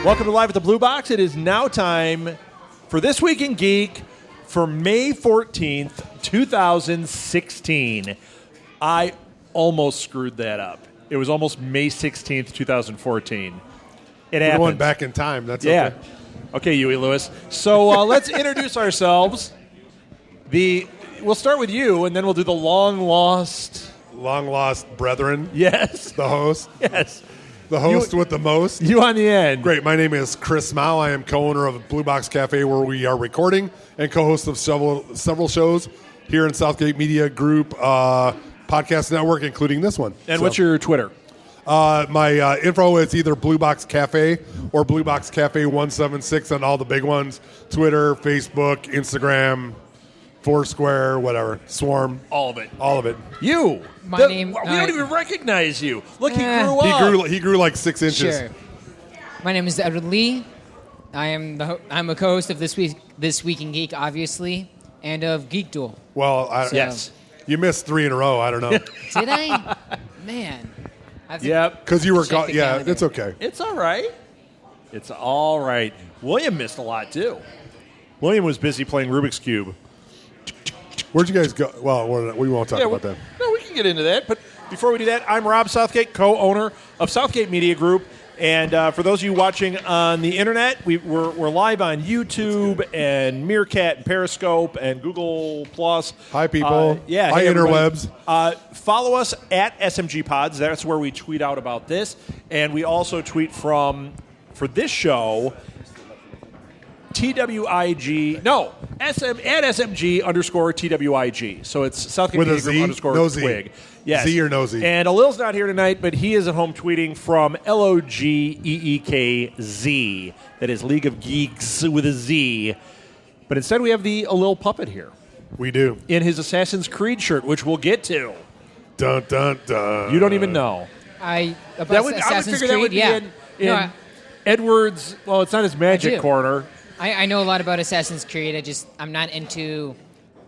Welcome to Live at the Blue Box. It is now time for This Week in Geek for May 14th, 2016. I almost screwed that up. It was almost May 16th, 2014. It happened. We're going back in time. That's yeah. okay. Okay, Huey Lewis. So let's introduce ourselves. We'll start with you, and then we'll do the long lost brethren. Yes. The host. Yes. The host with the most. You on the end. Great. My name is Chris Mao. I am co-owner of Blue Box Cafe, where we are recording, and co-host of several shows here in Southgate Media Group podcast network, including this one. And what's your Twitter? My info is either Blue Box Cafe or Blue Box Cafe 176 on all the big ones: Twitter, Facebook, Instagram, Foursquare, whatever, Swarm, all of it. All of it. You. We don't even recognize you. Look, he grew up. He grew like 6 inches. Sure. My name is Edward Lee. I'm a co-host of This Week in Geek, obviously, and of Geek Duel. Well, yes. You missed 3 in a row. I don't know. Did I? Man. Yep. Because you were gone. Yeah, calendar. it's okay. It's all right. It's all right. William missed a lot, too. William was busy playing Rubik's Cube. Where'd you guys go? Well, we won't talk about that. No, we can get into that. But before we do that, I'm Rob Southgate, co-owner of Southgate Media Group. And for those of you watching on the internet, we're live on YouTube and Meerkat and Periscope and Google Plus. Hi, people. Hi, interwebs. Follow us at SMG Pods. That's where we tweet out about this. And we also tweet for this show, TWIG. No, at SMG _TWIG. So it's Southgate with Media a Z? Group _ No Z. TWIG. Yes. Z or no Z. And Alil's not here tonight, but he is at home tweeting from LOGEEKZ. That is League of Geeks with a Z. But instead we have the Alil puppet here. We do. In his Assassin's Creed shirt, which we'll get to. Dun, dun, dun. You don't even know. I would Assassin's figure Creed, that would be in Edward's, well, it's not his magic corner. I know a lot about Assassin's Creed. I'm not into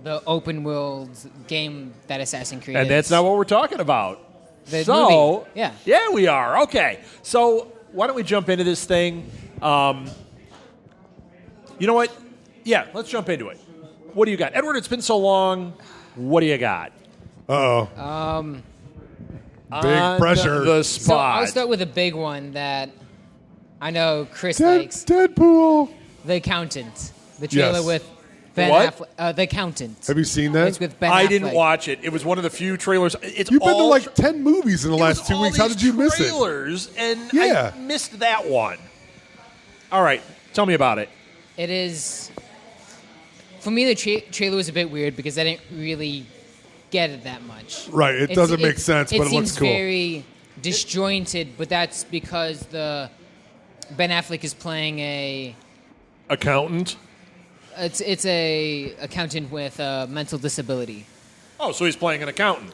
the open world game that Assassin's Creed is. And that's not what we're talking about. The movie. Yeah. Yeah, we are. Okay. So why don't we jump into this thing? You know what? Yeah, let's jump into it. What do you got? Edward, it's been so long. What do you got? Uh-oh. Big pressure. The spot. So I'll start with a big one that I know Chris likes. Deadpool. The Accountant. The trailer with Ben Affleck. The Accountant. Have you seen that? It's with Ben I Affleck. didn't watch it. It was one of the few trailers. You've been to like 10 movies in the last 2 weeks. How did you miss it? Trailers, and I missed that one. All right. Tell me about it. It is... For me, the trailer was a bit weird because I didn't really get it that much. Right. It doesn't make sense, but it looks cool. It seems very disjointed, but that's because Ben Affleck is playing a... Accountant? It's a accountant with a mental disability. Oh, so he's playing an accountant.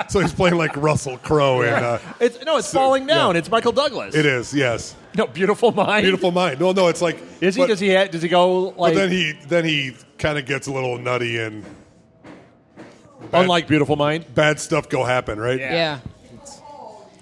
So he's playing like Russell Crowe in... It's Falling Down. Yeah. It's Michael Douglas. It is, yes. No, Beautiful Mind. Beautiful Mind. No, it's like... Is he? Does he go like... But then he kind of gets a little nutty and... Unlike Beautiful Mind? Bad stuff go happen, right? Yeah.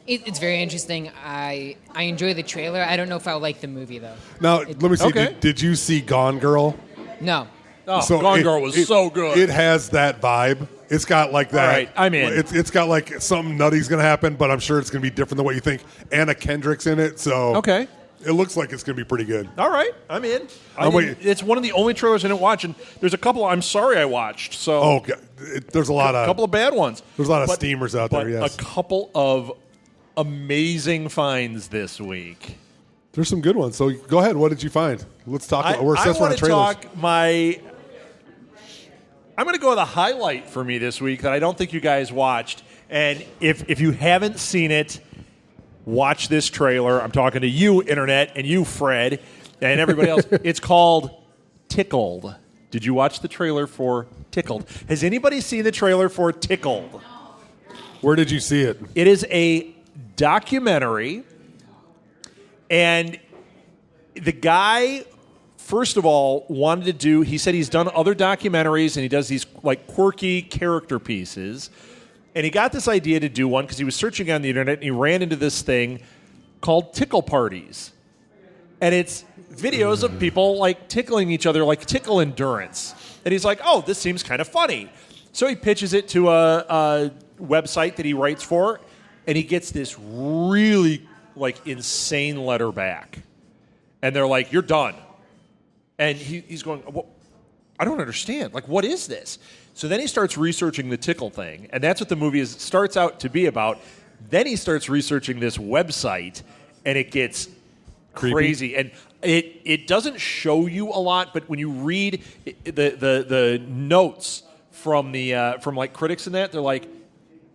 It's very interesting. I enjoy the trailer. I don't know if I'll like the movie, though. Now, let me see. Okay. Did you see Gone Girl? No. Oh, so Gone Girl was so good. It has that vibe. It's got like that. All right, I'm in. It's got like something nutty's going to happen, but I'm sure it's going to be different than what you think. Anna Kendrick's in it, so okay. It looks like it's going to be pretty good. All right, I'm in. It's one of the only trailers I didn't watch, and there's a couple I'm sorry I watched. So there's a lot of... A couple of bad ones. There's a lot of steamers out there, yes. A couple of amazing finds this week. There's some good ones. So go ahead. What did you find? Let's talk. We're assessing on trailers. I'm going to go with a highlight for me this week that I don't think you guys watched. And if you haven't seen it, watch this trailer. I'm talking to you, Internet, and you, Fred, and everybody else. It's called Tickled. Did you watch the trailer for Tickled? Has anybody seen the trailer for Tickled? Where did you see it? It is a documentary, and the guy, first of all, he said he's done other documentaries, and he does these like quirky character pieces, and he got this idea to do one because he was searching on the internet, and he ran into this thing called Tickle parties. and it's videos of people like tickling each other, like tickle endurance. And he's like, "Oh, this seems kind of funny." So he pitches it to a website that he writes for, and he gets this really like insane letter back. And they're like, "You're done." And he's going, well, "I don't understand. Like, what is this?" So then he starts researching the tickle thing, and that's what the movie starts out to be about. Then he starts researching this website, and it gets crazy. And it doesn't show you a lot, but when you read the notes from like critics and that, they're like,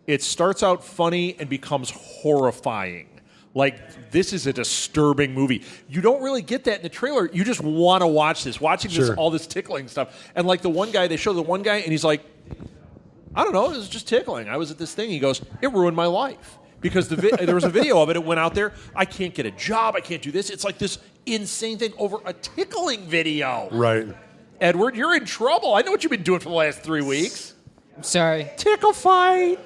it starts out funny and becomes horrifying. Like, this is a disturbing movie. You don't really get that in the trailer. You just want to watch this. Watching this, all this tickling stuff. And like the one guy, they show the one guy, and he's like, "I don't know, it was just tickling. I was at this thing." He goes, "It ruined my life." Because there was a video of it. It went out there. I can't get a job. I can't do this. It's like this insane thing over a tickling video. Right. Edward, you're in trouble. I know what you've been doing for the last 3 weeks. I'm sorry. Tickle fight.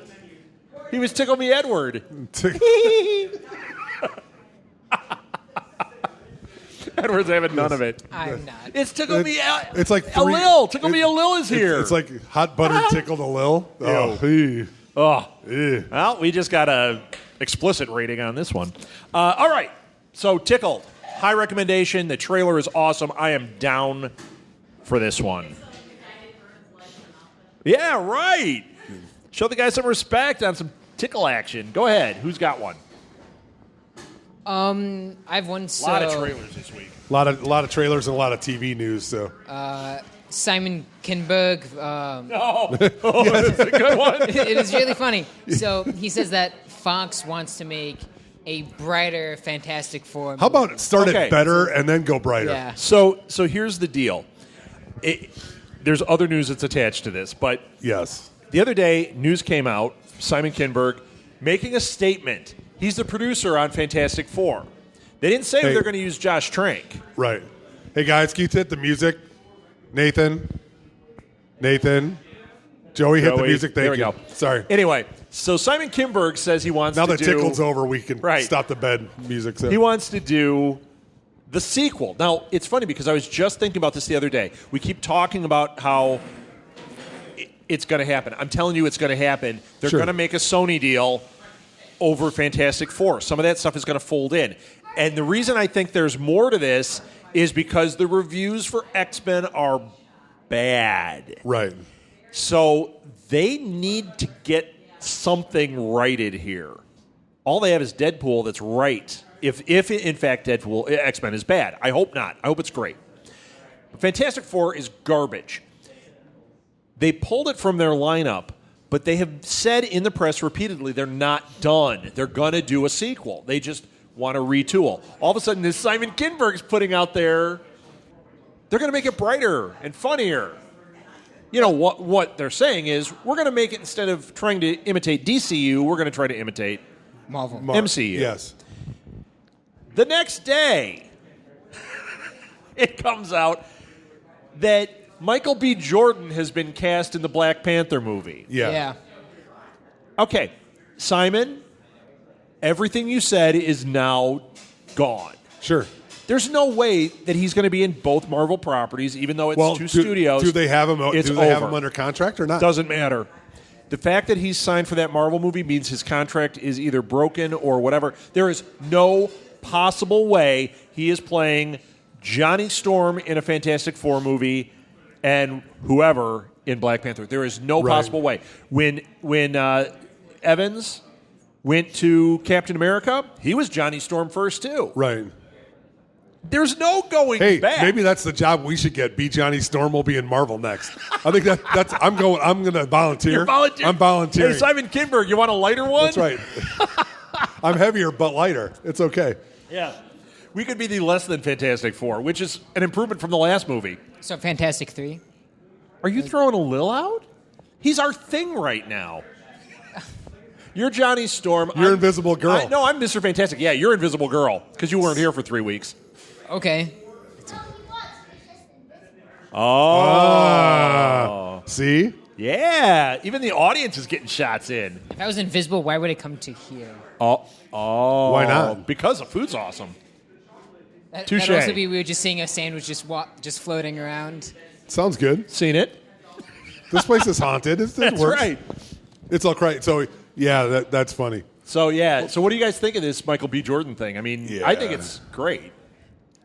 He was Tickle Me Edward. Edward's having none of it. I'm not. It's Tickle Me It's like Alil. Tickle Me Alil is here. It's like hot buttered tickled Alil. Oh, hey. Oh. Eh. Well, we just got a explicit rating on this one. All right. So Tickled. High recommendation. The trailer is awesome. I am down for this one. Yeah, right. Show the guy some respect on some tickle action. Go ahead. Who's got one? I have one. A lot of trailers this week. A lot of trailers and a lot of TV news. So Simon Kinberg. That's a good one. It is really funny. So he says that Fox wants to make a brighter Fantastic Four movie. how about start it better and then go brighter? Yeah. So here's the deal. There's other news that's attached to this, but Yes. the other day, news came out, Simon Kinberg making a statement. He's the producer on Fantastic Four. They didn't say they're going to use Josh Trank. Right. Hey guys, can you hit the music? Nathan. Joey, hit the music. Thank there we you. go. Sorry. Anyway, so Simon Kinberg says he wants Now to that tickle's over, we can stop the bed music. So. He wants to do the sequel. Now, it's funny because I was just thinking about this the other day. We keep talking about how it's going to happen. I'm telling you it's going to happen. They're going to make a Sony deal over Fantastic Four. Some of that stuff is going to fold in. And the reason I think there's more to this is because the reviews for X-Men are bad. Right. So they need to get something righted here. All they have is Deadpool that's right. If in fact X-Men is bad. I hope not. I hope it's great. Fantastic Four is garbage. They pulled it from their lineup, but they have said in the press repeatedly they're not done. They're going to do a sequel. They just want to retool. All of a sudden, this Simon Kinberg's putting out there, they're going to make it brighter and funnier. You know, what they're saying is, we're going to make it, instead of trying to imitate DCU, we're going to try to imitate Marvel. MCU. Yes. The next day, it comes out that Michael B. Jordan has been cast in the Black Panther movie. Yeah. Okay, Simon, everything you said is now gone. Sure. There's no way that he's going to be in both Marvel properties, even though it's two studios. Do they have him? It's do they have over. him under contract or not? Doesn't matter. The fact that he's signed for that Marvel movie means his contract is either broken or whatever. There is no possible way he is playing Johnny Storm in a Fantastic Four movie and whoever in Black Panther. There is no possible way. When Evans went to Captain America, he was Johnny Storm first too. Right. There's no going back. Hey, maybe that's the job we should get. Be Johnny Storm will be in Marvel next. I think that's. I'm going to volunteer. You're volunteering. I'm volunteering. Hey, Simon Kinberg, you want a lighter one? That's right. I'm heavier but lighter. It's okay. Yeah. We could be the less than Fantastic Four, which is an improvement from the last movie. So Fantastic 3? Are you throwing a Lil out? He's our thing right now. You're Johnny Storm. You're Invisible Girl. No, I'm Mr. Fantastic. Yeah, you're Invisible Girl because you weren't here for 3 weeks. Okay. Oh. See? Yeah. Even the audience is getting shots in. If I was invisible, why would it come to here? Oh. Why not? Because the food's awesome. That'd Touche. also be weird just seeing a sandwich just floating around. Sounds good. Seen it? This place is haunted. It That's works. right. It's all right. So, yeah, that's funny. So, yeah. So what do you guys think of this Michael B. Jordan thing? I mean, Yeah. I think it's great.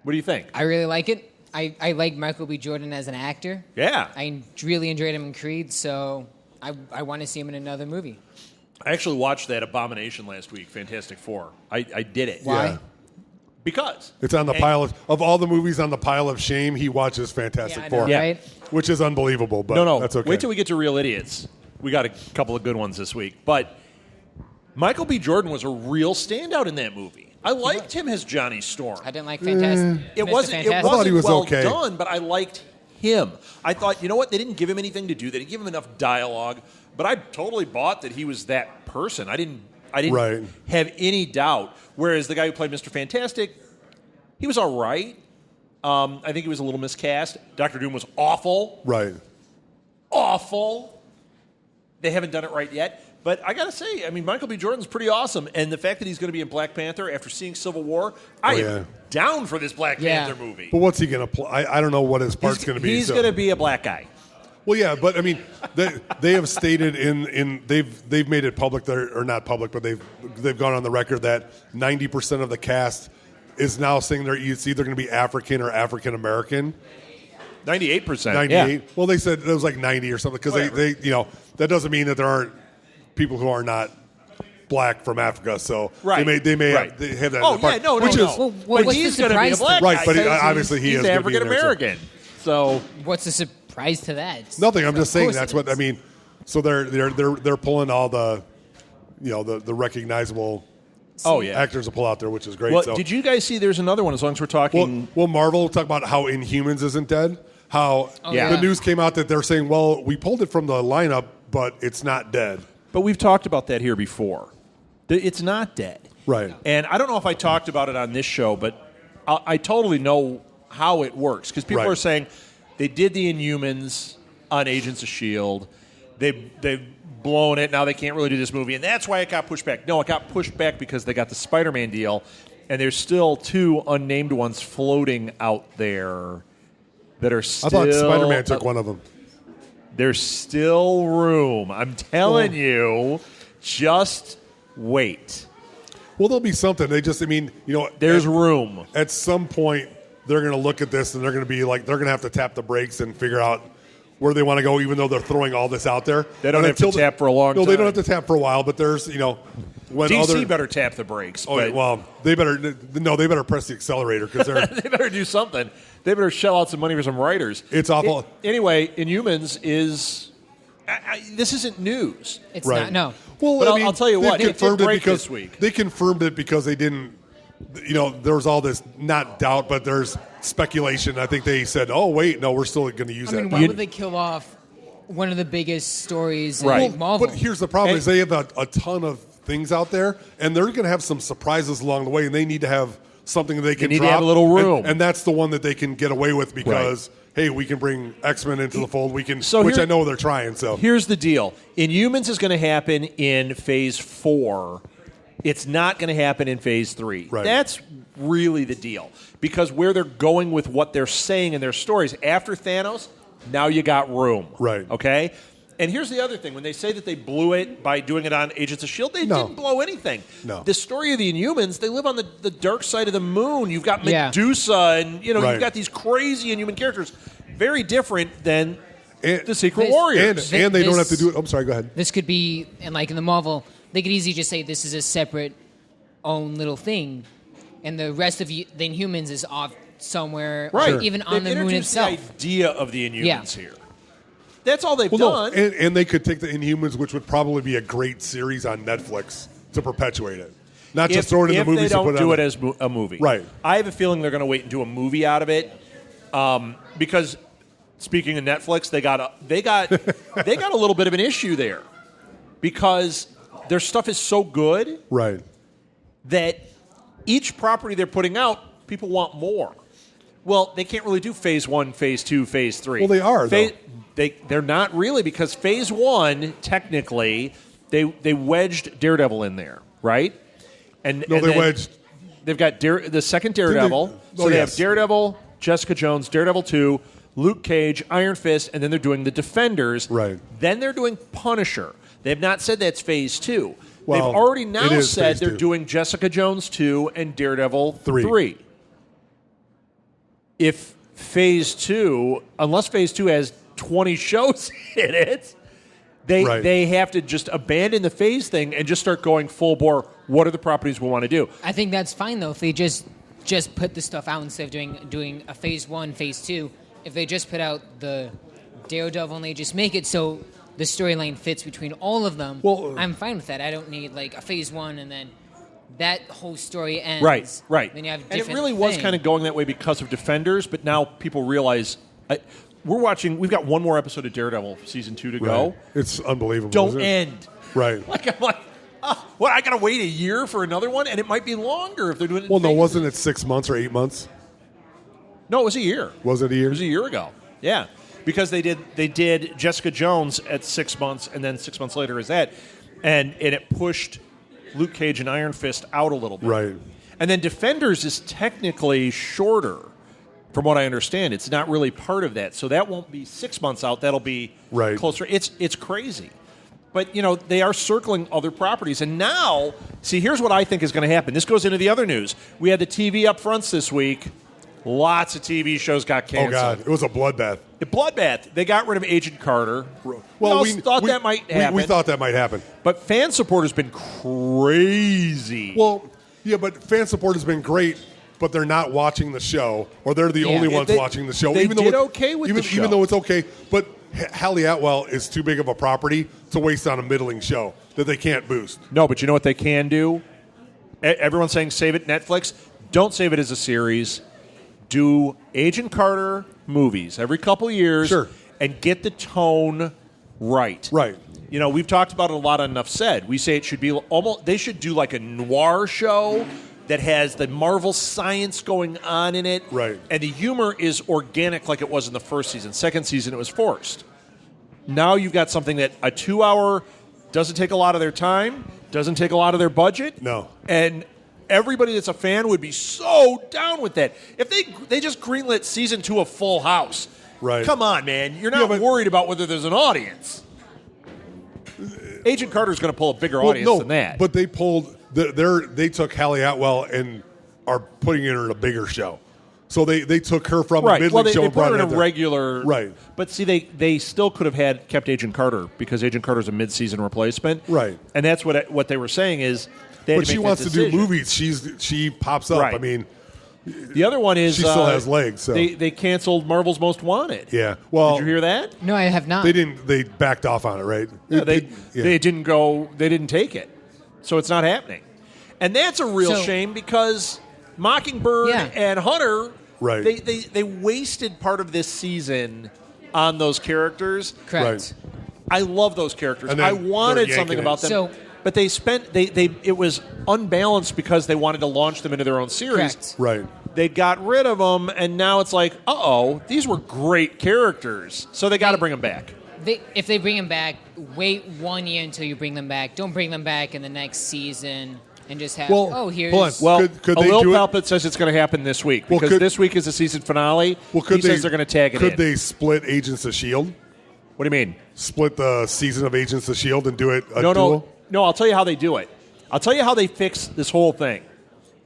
What do you think? I really like it. I like Michael B. Jordan as an actor. Yeah. I really enjoyed him in Creed, so I want to see him in another movie. I actually watched that Abomination last week, Fantastic Four. I did it. Why? Yeah. Because. It's on the pile of all the movies on the pile of shame, he watches Fantastic Yeah, I know, Four. Yeah. right? Which is unbelievable, but No. that's okay. Wait till we get to Real Idiots. We got a couple of good ones this week. But Michael B. Jordan was a real standout in that movie. I liked him as Johnny Storm. I didn't like Fantastic. It Mr. wasn't thought he was well okay. done, but I liked him. I thought, you know what? They didn't give him anything to do. They didn't give him enough dialogue. But I totally bought that he was that person. I didn't Right. have any doubt. Whereas the guy who played Mr. Fantastic, he was all right. I think he was a little miscast. Dr. Doom was awful. Right. Awful. They haven't done it right yet. But I got to say, I mean, Michael B. Jordan's pretty awesome. And the fact that he's going to be in Black Panther after seeing Civil War, I am down for this Black Yeah. Panther movie. But what's he going to play? I don't know what his part's going to be. He's going to be a black guy. Well, yeah, but I mean, they have stated they've made it public, or not public, but they've gone on the record that 90% of the cast is now saying it's either going to be African or African American. 98%. 98. Yeah. Well, they said it was like 90 or something because they that doesn't mean that there aren't people who are not black from Africa. So Right. they may Right. have that. Oh, in the part, yeah, no. which is Well, but what's he's the going to be a surprise black Right, guy. but because obviously he he's is gonna be in African there, so- American. So What's the surprise to that? nothing. I'm just Of saying course that's it what I is. mean. So they're pulling all the the recognizable oh yeah. actors to pull out there, which is great. Well, so. did you guys see? There's another one. As long as we're talking, Well, Marvel talk about how Inhumans isn't dead. How yeah. the news came out that they're saying, well, we pulled it from the lineup, but it's not dead. but we've talked about that here before. It's not dead. Right. And I don't know if I talked about it on this show, but I totally know how it works because people Right. are saying they did the Inhumans on Agents of S.H.I.E.L.D. They've blown it. Now they can't really do this movie, and that's why it got pushed back. No, it got pushed back because they got the Spider-Man deal, and there's still two unnamed ones floating out there that are still. I thought Spider-Man took one of them. There's still room. I'm telling you, just wait. Well, there'll be something. There's room. At some point, they're going to look at this and they're going to be like, they're going to have to tap the brakes and figure out where they want to go, even though they're throwing all this out there. They don't And have to until tap for a long No, they time. don't have to tap for a while, but there's, when DC better tap the brakes. Oh, but well, they better press the accelerator because they're. they better do something. They better shell out some money for some writers. It's awful. Anyway, Inhumans is. This isn't news. It's Right. not. No. Well, But I I'll mean, tell you they what, it did confirmed break because this week. They confirmed it because they didn't. There was all this not doubt, but there's speculation. I think they said, "Oh, wait, no, we're still going to use I mean, that." why would they kill off one of the biggest stories Right. in Marvel? But here's the problem: is they have a ton of things out there, and they're going to have some surprises along the way, and they need to have something they can. need to drop, have a little room. and that's the one that they can get away with because. Hey, we can bring X-Men into the fold. We can, So which here- I know they're trying. So Here's the deal: Inhumans is going to happen in Phase 4. It's not going to happen in Phase 3. Right. That's really the deal because where they're going with what they're saying in their stories after Thanos, now you got room. Right. Okay. And here's the other thing: when they say that they blew it by doing it on Agents of S.H.I.E.L.D., they No. didn't blow anything. No. The story of the Inhumans, they live on the dark side of the moon. You've got Yeah. Medusa, and Right. you've got these crazy Inhuman characters. Very different than And- the Secret This- Warriors. and they don't have This- to do it. I'm sorry. Go ahead. This could be, and like in the Marvel, they could easily just say this is a separate own little thing, and the rest of the Inhumans is off somewhere, Right. even on They've the moon introduced itself. the idea of the Inhumans Yeah. here. That's all they've Well, no, done. and they could take the Inhumans, which would probably be a great series on Netflix to perpetuate it, not just throw it in the if movies. they don't and put it do on it as a movie, Right. I have a feeling they're going to wait and do a movie out of it, because speaking of Netflix, they got a little bit of an issue there because their stuff is so good right. that each property they're putting out, people want more. Well, they can't really do Phase 1, Phase 2, Phase 3. Well, they are, though. They're not really because Phase 1, technically, they wedged Daredevil in there, right? And No, and they then- wedged they've got the second Daredevil. They have Daredevil, Jessica Jones, Daredevil 2, Luke Cage, Iron Fist, and then they're doing the Defenders. Right. Then they're doing Punisher. They have not said that's Phase 2. Well, they've already now said they're 2. doing Jessica Jones 2 and Daredevil 3. If Phase 2, unless Phase 2 has 20 shows in it, they have to just abandon the Phase thing and just start going full bore. What are the properties we want to do? I think that's fine, though, if they just put the stuff out instead of doing a Phase 1, Phase 2. If they just put out the Daredevil and they just make it so the storyline fits between all of them, I'm fine with that. I don't need like a Phase 1 and then that whole story ends. Right. Then you have and it really was kind of going that way because of Defenders, but now people realize we've got one more episode of Daredevil season 2 to go. It's unbelievable. Don't end. Right. I'm like, what? I got to wait a year for another one, and it might be longer if they're doing it. Well, no, wasn't it 6 months or 8 months? No, it was a year. Was it a year? It was a year ago. Yeah, because they did Jessica Jones at 6 months, and then 6 months later is that, and it pushed Luke Cage and Iron Fist out a little bit. Right. And then Defenders is technically shorter, from what I understand. It's not really part of that, so that won't be 6 months out. That'll be closer. It's crazy. But, they are circling other properties. And now, see, here's what I think is going to happen. This goes into the other news. We had the TV upfronts this week. Lots of TV shows got canceled. Oh, God. It was a bloodbath. A bloodbath. They got rid of Agent Carter. Well, we thought that might happen. We thought that might happen. But fan support has been crazy. Well, yeah, but fan support has been great, but they're not watching the show, or they're the only ones watching the show. They did okay with the show. Even though it's okay. But Hallie Atwell is too big of a property to waste on a middling show that they can't boost. No, but you know what they can do? Everyone's saying save it Netflix. Don't save it as a series. Do Agent Carter movies every couple of years and get the tone right. Right. We've talked about it a lot on Enough Said. We say it should be they should do like a noir show that has the Marvel science going on in it. Right. And the humor is organic like it was in the first season. Second season, it was forced. Now you've got something that a 2-hour doesn't take a lot of their time, doesn't take a lot of their budget. No. And everybody that's a fan would be so down with that. If they just greenlit season 2 of Full House. Right. Come on, man. You're not worried about whether there's an audience. Agent Carter's going to pull a bigger audience than that. But they pulled they took Hallie Atwell and are putting her in a bigger show. So they took her from a middling show they and brought put her her in a regular. Right. But see, they still could have kept Agent Carter because Agent Carter's a mid-season replacement. Right. And that's what they were saying is they had But to she make wants that to do decision. movies. She pops up. Right. I mean, the other one is she still has legs. So. They canceled Marvel's Most Wanted. Yeah. Well, did you hear that? No, I have not. They didn't. They backed off on it, right? Yeah, they didn't go. They didn't take it, so it's not happening. And that's a real shame because Mockingbird and Hunter, right? They wasted part of this season on those characters. Correct. Right. I love those characters. And I wanted something about them. So, but it was unbalanced because they wanted to launch them into their own series. Correct. Right. They got rid of them, and now it's like, these were great characters, so they got to bring them back. If they bring them back, wait 1 year until you bring them back. Don't bring them back in the next season and just have, here's... Well, could they Alil do it? Palpit says it's going to happen this week because this week is the season finale. Well, he says they're going to tag it in. Could they split Agents of S.H.I.E.L.D.? What do you mean? Split the season of Agents of S.H.I.E.L.D. and do it a duel? No, I'll tell you how they do it. I'll tell you how they fix this whole thing.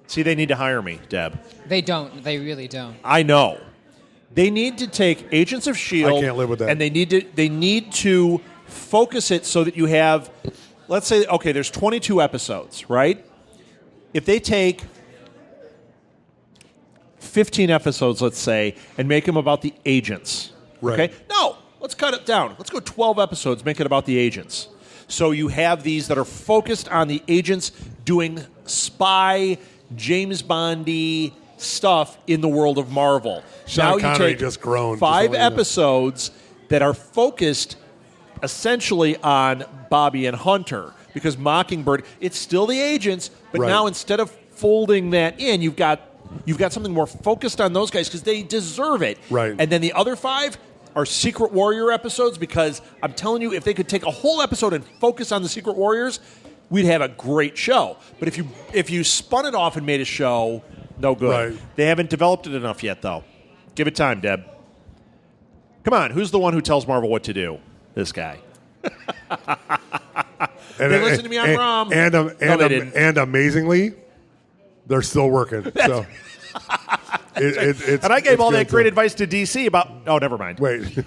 See, they need to hire me, Deb. They don't. They really don't. I know. They need to take Agents of S.H.I.E.L.D. I can't live with that. And they need to focus it so that you have, let's say, okay, there's 22 episodes, right? If they take 15 episodes, let's say, and make them about the agents, okay? No, let's cut it down. Let's go 12 episodes, make it about the agents. So you have these that are focused on the agents doing spy, James Bondy stuff in the world of Marvel. Sean now Connery you take just groaned. 5 episodes that are focused essentially on Bobby and Hunter because Mockingbird, it's still the agents, but now instead of folding that in, you've got something more focused on those guys because they deserve it. Right. And then the other 5 are Secret Warrior episodes because I'm telling you, if they could take a whole episode and focus on the Secret Warriors, we'd have a great show. But if you spun it off and made a show, no good. Right. They haven't developed it enough yet, though. Give it time, Deb. Come on, who's the one who tells Marvel what to do? This guy. They listen to me on ROM. And amazingly, they're still working. So it's and I gave it's all that good, great too. advice to DC about. Oh, never mind. Wait.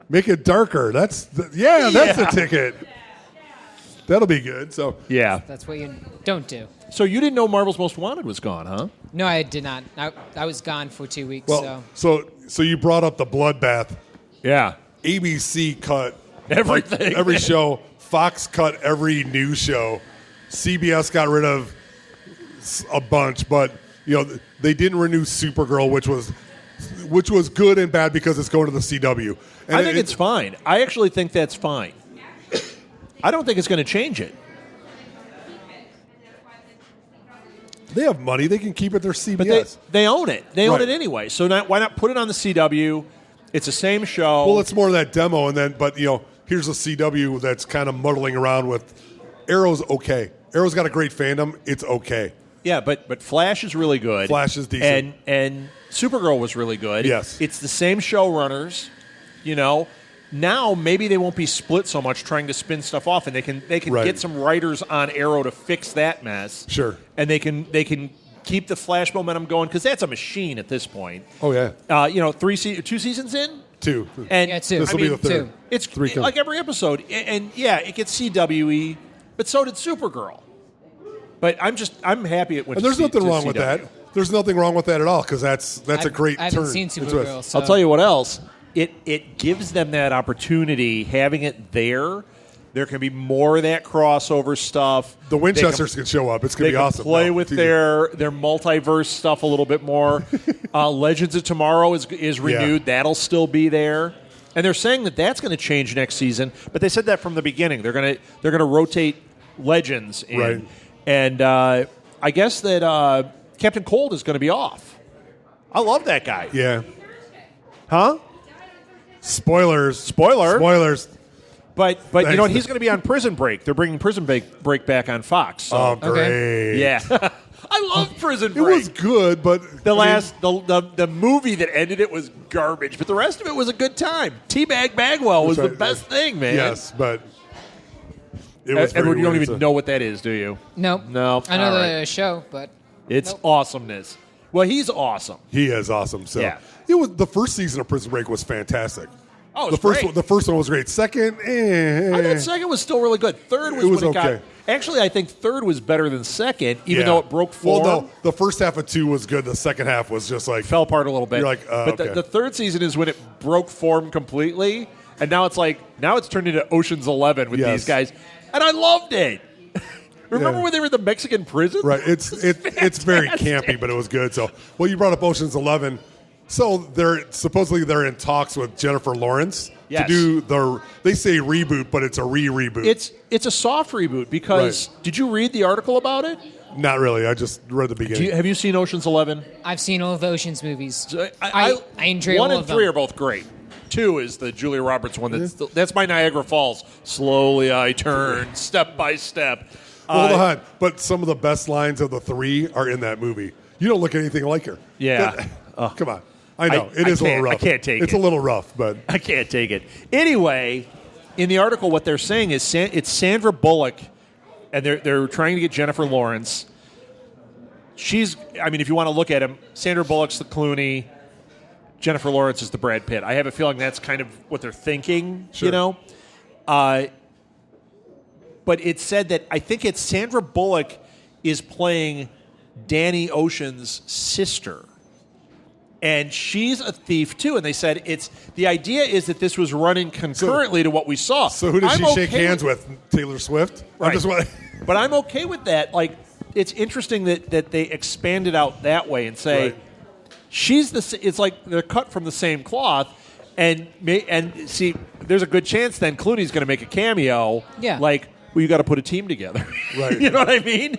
Make it darker. That's the ticket. That'll be good. So Yeah. That's what you don't do. So you didn't know Marvel's Most Wanted was gone, huh? No, I did not. I was gone for 2 weeks. well, so you brought up the bloodbath. Yeah. ABC cut Everything. like, every show. Fox cut every news show. CBS got rid of a bunch, but they didn't renew Supergirl, which was good and bad because it's going to the CW. And I think it's fine. I actually think that's fine. I don't think it's going to change it. they have money. They can keep it their CBS. But they own it. They own Right. it anyway. So why not put it on the CW? It's the same show. Well, it's more of that demo, and then here's a CW that's kind of muddling around with Arrow's okay. Arrow's got a great fandom. It's okay. Yeah, but Flash is really good. Flash is decent. And Supergirl was really good. Yes. It's the same showrunners, Now maybe they won't be split so much trying to spin stuff off, and they can Right. get some writers on Arrow to fix that mess. Sure. And they can keep the Flash momentum going because that's a machine at this point. Oh yeah, 2 seasons in. 2. And Yeah, 2. This will be the third. 2. It's 3 coming. like every episode, and yeah, it gets CWE, but so did Supergirl. But I'm happy it went. And there's to nothing to wrong with CW. that. There's nothing wrong with that at all because that's a great I turn. haven't seen into it. Supergirl. So. I'll tell you what else. It gives them that opportunity. Having it there can be more of that crossover stuff. The Winchesters can show up. It's going They to be can awesome. play No, with it's their multiverse stuff a little bit more. Legends of Tomorrow is renewed. Yeah. That'll still be there. And they're saying that that's going to change next season. But they said that from the beginning. They're going to rotate Legends in. Right. And I guess that Captain Cold is going to be off. I love that guy. Yeah. Huh? Spoilers. Spoiler. Spoilers. But Thanks. you know what? He's going to be on Prison Break. They're bringing Prison Break back on Fox. So. Oh, great. Yeah. I love Prison It Break. was good, but The movie that ended it was garbage, but the rest of it was a good time. Teabag Bagwell was the right. best thing, man. Yes, but it was very Edward, you don't weird, even so- know what that is, do you? No. No. I know All the right. show, but It's Nope. awesomeness. Well, he's awesome. He is awesome. So Yeah. it was the first season of Prison Break was fantastic. Oh, it the was first great. one, the first one was great. Second, I thought second was still really good. Third was, It was when it got. okay. Actually, I think third was better than second, even Yeah. though it broke form. Well, no, the first half of 2 was good. The second half was just like Fell apart a little bit. You're like, but okay. the third season is when it broke form completely, and now it's turned into Ocean's 11 with Yes. these guys, and I loved it. Remember Yeah. when they were in the Mexican prison? Right. It's very fantastic. campy, but it was good. So, well, you brought up Ocean's 11. So they're in talks with Jennifer Lawrence Yes. to do they say reboot, but it's a reboot. It's a soft reboot because Right. did you read the article about it? Not really. I just read the beginning. Have you seen Ocean's 11? I've seen all of the Ocean's movies. So I enjoy one all and of them. 3 are both great. 2 is the Julia Roberts one. That's my Niagara Falls. Slowly I turn, step by step. Hold on. But some of the best lines of the 3 are in that movie. You don't look anything like her. Yeah. Come on. I know. I It is a little can't- rough. I can't take It's it. a little rough, but I can't take it. Anyway, in the article, what they're saying is it's Sandra Bullock, and they're trying to get Jennifer Lawrence. If you want to look at him, Sandra Bullock's the Clooney, Jennifer Lawrence is the Brad Pitt. I have a feeling that's kind of what they're thinking, Sure. But it said that I think it's Sandra Bullock is playing Danny Ocean's sister. And she's a thief too. And they said the idea is that this was running concurrently to what we saw. So who does I'm she shake okay hands with? Taylor Swift? Right. I just want But I'm okay with that. Like, it's interesting that they expand it out that way and say Right. it's like they're cut from the same cloth. And see, there's a good chance then Clooney's going to make a cameo. Yeah. Like, well, you got to put a team together. Right. You know what I mean?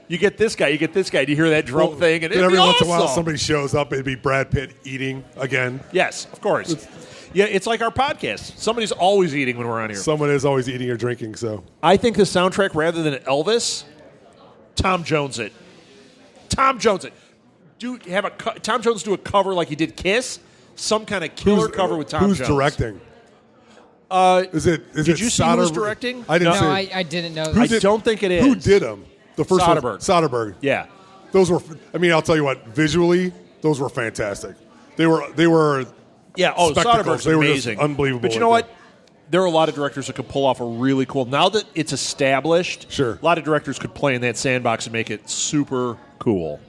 You get this guy, you get this guy. Do you hear that drum thing? And it'd every be once in a while awesome. somebody shows up, it'd be Brad Pitt eating again. Yes, of course. Yeah, it's like our podcast. Somebody's always eating when we're on here. Someone is always eating or drinking, so. I think the soundtrack, rather than Elvis, Tom Jones it. Tom Jones it. Tom Jones do a cover like he did Kiss. Some kind of killer cover with Tom Jones. Who's directing? Did you see who was directing? I didn't No, see. I didn't know. I don't think it is. Who did them? The first Soderbergh. one. Soderbergh. Yeah. Those were. I mean, I'll tell you what. Visually, those were fantastic. They were. Yeah, spectacles. Soderbergh's They were amazing. just unbelievable. But you know like what? There are a lot of directors that could pull off a really cool. Now that it's established, Sure. a lot of directors could play in that sandbox and make it super cool.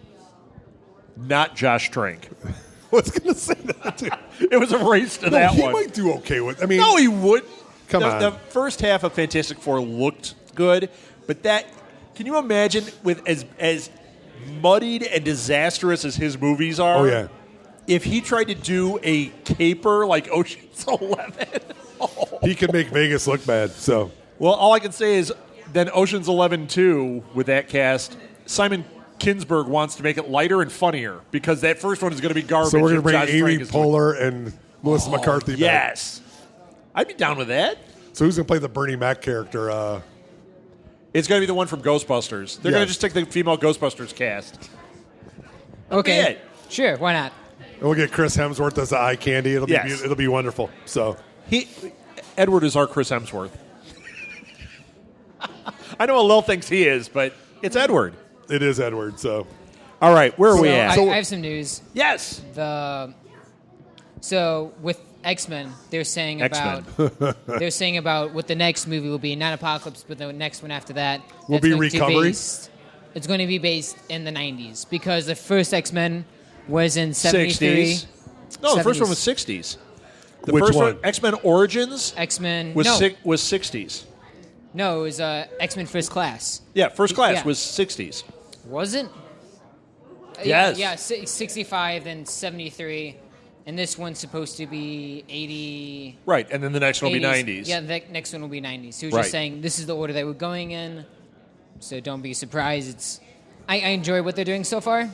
Not Josh Trank. I was going to say that too. It was a race to No, that he one. might do okay with. I mean, No, he would. Come the, on. The first half of Fantastic Four looked good, but that. Can you imagine with as muddied and disastrous as his movies are? Oh yeah. If he tried to do a caper like Ocean's 11, He could make Vegas look bad. So well, all I can say is then Ocean's 11 2 with that cast, Simon Kinberg wants to make it lighter and funnier because that first one is going to be garbage. we're going to if bring Josh Amy Trank is doing- Poehler and Melissa McCarthy back. Yes, I'd be down with that. So who's going to play the Bernie Mac character? It's going to be the one from Ghostbusters. They're Yeah. going to just take the female Ghostbusters cast. Okay. it. Sure, why not? And we'll get Chris Hemsworth as the eye candy. It'll be Yes. it'll be wonderful. So Edward is our Chris Hemsworth. I know Alil thinks he is, but it's Edward. it is Edward. So All right, where are we So at? I have some news. Yes. So with X-Men, they're saying X-Men. about what the next movie will be, not Apocalypse, but the next one after that. Will that's be going to Recovery? It's going to be based in the 90s because the first X-Men was in 73. 60s. No, the first 70s. one was 60s. The Which first one? X-Men Origins, X-Men was no, was 60s. no, it was X-Men First Class. Yeah, First Class Yeah. was 60s. Wasn't? Yes. Yeah, 65 and 73. And this one's supposed to be 80. Right, and then the next one will be 80s. 90s. Yeah, the next one will be 90s. So he was Right. just saying this is the order that we're going in. So don't be surprised. I enjoy what they're doing so far.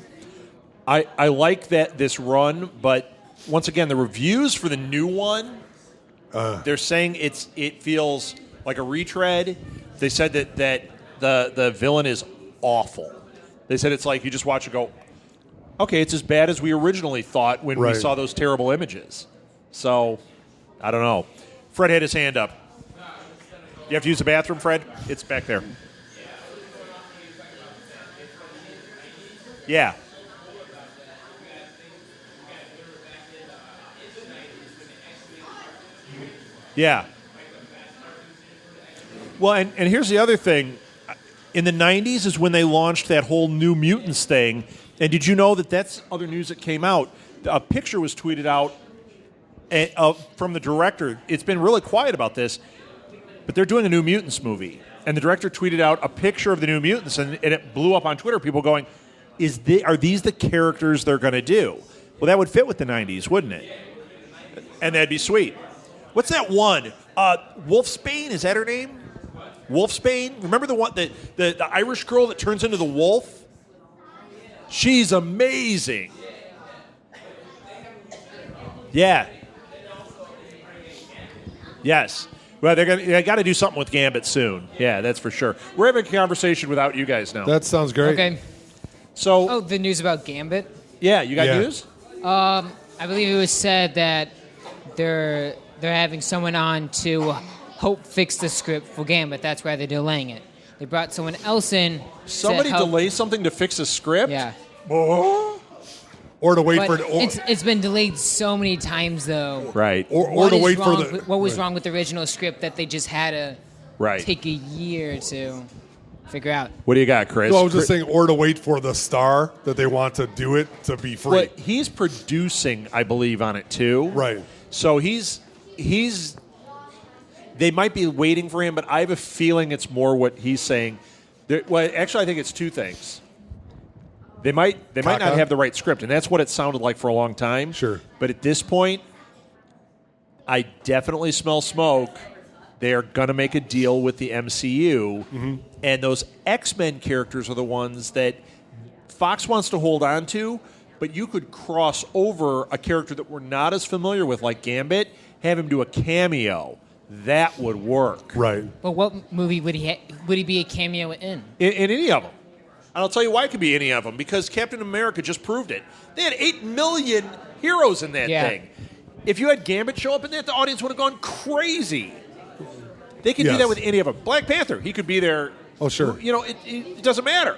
I like that this run, but once again, the reviews for the new one, they're saying it feels like a retread. They said that the villain is awful. They said it's like you just watch it go, okay, it's as bad as we originally thought when we Right. saw those terrible images. So, I don't know. Fred had his hand up. You have to use the bathroom, Fred? It's back there. Yeah. Yeah. Well, and here's the other thing. In the 90s is when they launched that whole New Mutants thing. And did you know that that's other news that came out? A picture was tweeted out from the director. It's been really quiet about this, but they're doing a New Mutants movie. And the director tweeted out a picture of the New Mutants, and it blew up on Twitter. People going, are these the characters they're going to do? Well, that would fit with the 90s, wouldn't it? And that'd be sweet. What's that one? Wolfsbane, is that her name? Wolfsbane? Remember the one, the Irish girl that turns into the wolf? She's amazing. Yeah. Yes. Well, they got to do something with Gambit soon. Yeah, that's for sure. We're having a conversation without you guys now. that sounds great. Okay. So, Oh, the news about Gambit. yeah, you got Yeah. news? I believe it was said that they're having someone on to help fix the script for Gambit. That's why they're delaying it. They brought someone else in. Somebody to help. delays something to fix a script? Yeah. Or to wait But for it's been delayed so many times though. Right. or What to is wait for wrong the with- what was wrong with the original script that they just had to Right. take a year to figure out? What do you got, Chris? No, I was just saying, or to wait for the star that they want to do it to be free. Well, he's producing, I believe, on it too. Right. So he's. They might be waiting for him, but I have a feeling it's more what he's saying. Well, actually, I think it's two things. They might not Kaka? have the right script, and that's what it sounded like for a long time. Sure. But at this point, I definitely smell smoke. They are going to make a deal with the MCU, and those X-Men characters are the ones that Fox wants to hold on to, but you could cross over a character that we're not as familiar with, like Gambit, have him do a cameo. That would work. Right. But what movie would he be a cameo in? In any of them. And I'll tell you why it could be any of them, because Captain America just proved it. They had 8 million heroes in that thing. If you had Gambit show up in that, the audience would have gone crazy. They can do that with any of them. Black Panther, he could be there. Oh, sure. You know, it doesn't matter.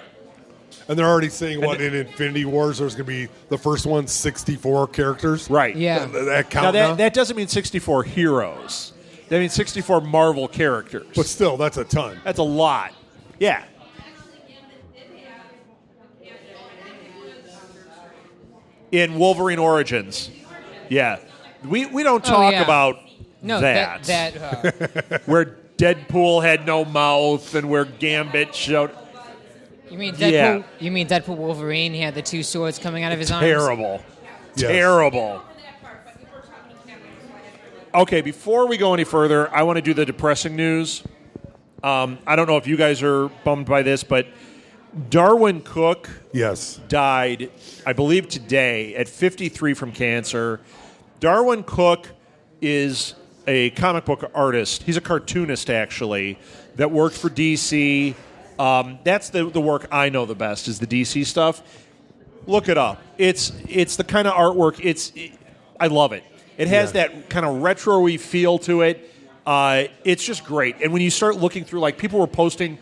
And they're already saying in Infinity Wars there's going to be the first one 64 characters. Right. Yeah. That count now? That doesn't mean 64 heroes. That means 64 Marvel characters. But still, that's a ton. That's a lot. Yeah. In Wolverine Origins. Yeah. We don't talk about that. Where Deadpool had no mouth and where Gambit showed. You mean Deadpool? Yeah. You mean Deadpool Wolverine? He had the 2 swords coming out of his arms. Terrible. Yes. Terrible. Okay, before we go any further, I want to do the depressing news. I don't know if you guys are bummed by this, but Darwin Cook died, I believe, today at 53 from cancer. Darwin Cook is a comic book artist. He's a cartoonist, actually, that worked for DC. That's the work I know the best is the DC stuff. Look it up. It's the kind of artwork. I love it. It has that kind of retro-y feel to it. It's just great. And when you start looking through, like, people were posting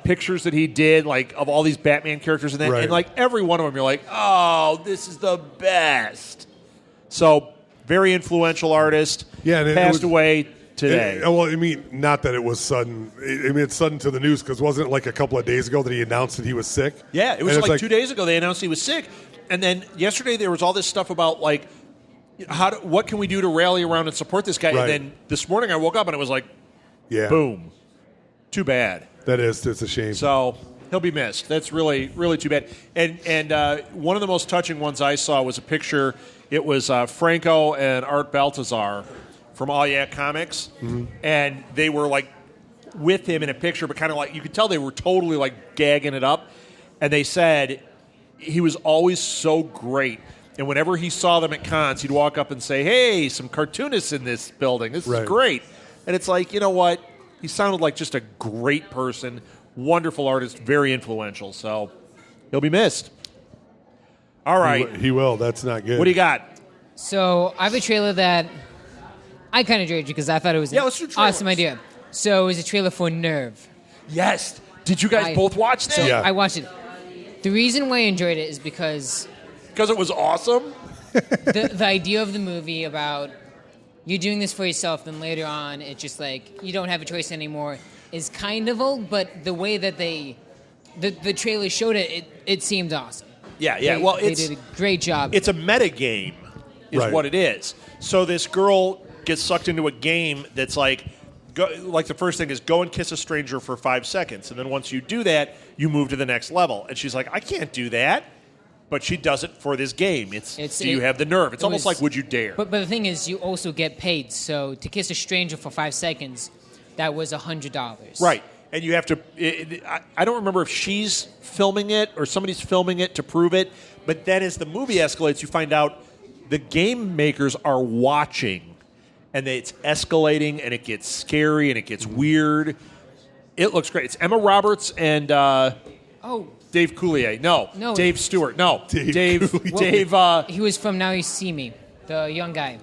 pictures that he did, like, of all these Batman characters and that, and like every one of them, you're like, oh, this is the best. So, very influential artist. Yeah, and passed away today. Well, I mean, not that it was sudden. I mean, it's sudden to the news because wasn't it like a couple of days ago that he announced that he was sick? Yeah, it was like 2 days ago they announced he was sick, and then yesterday there was all this stuff about like, what can we do to rally around and support this guy? Right. And then this morning I woke up and it was like, yeah, boom, too bad. It's a shame. So he'll be missed. That's really, really too bad. And one of the most touching ones I saw was a picture. It was Franco and Art Baltazar from All Yeah Comics, and they were like with him in a picture, but kind of like you could tell they were totally like gagging it up. And they said he was always so great. And whenever he saw them at cons, he'd walk up and say, hey, some cartoonists in this building. This is great. And it's like, you know what? He sounded like just a great person, wonderful artist, very influential. So he'll be missed. All right. He will. That's not good. What do you got? So I have a trailer that I kind of enjoyed because I thought it was an awesome idea. So it was a trailer for Nerve. Yes. Did you guys both watch that? Yeah. I watched it. The reason why I enjoyed it is because it was awesome? the idea of the movie about you doing this for yourself, then later on it's just like you don't have a choice anymore is kind of old, but the way that the trailer showed it seemed awesome. Yeah. They did a great job. It's a meta game is what it is. So this girl gets sucked into a game that's like the first thing is go and kiss a stranger for 5 seconds. And then once you do that, you move to the next level. And she's like, I can't do that. But she does it for this game. Do you have the nerve? It's almost like Would You Dare? But the thing is, you also get paid. So to kiss a stranger for 5 seconds, that was $100. Right. And you have to... I don't remember if she's filming it or somebody's filming it to prove it. But then as the movie escalates, you find out the game makers are watching. And it's escalating, and it gets scary, and it gets weird. It looks great. It's Emma Roberts and... Dave Coulier. No. Dave Stewart. No. Dave. He was from Now You See Me, the young guy.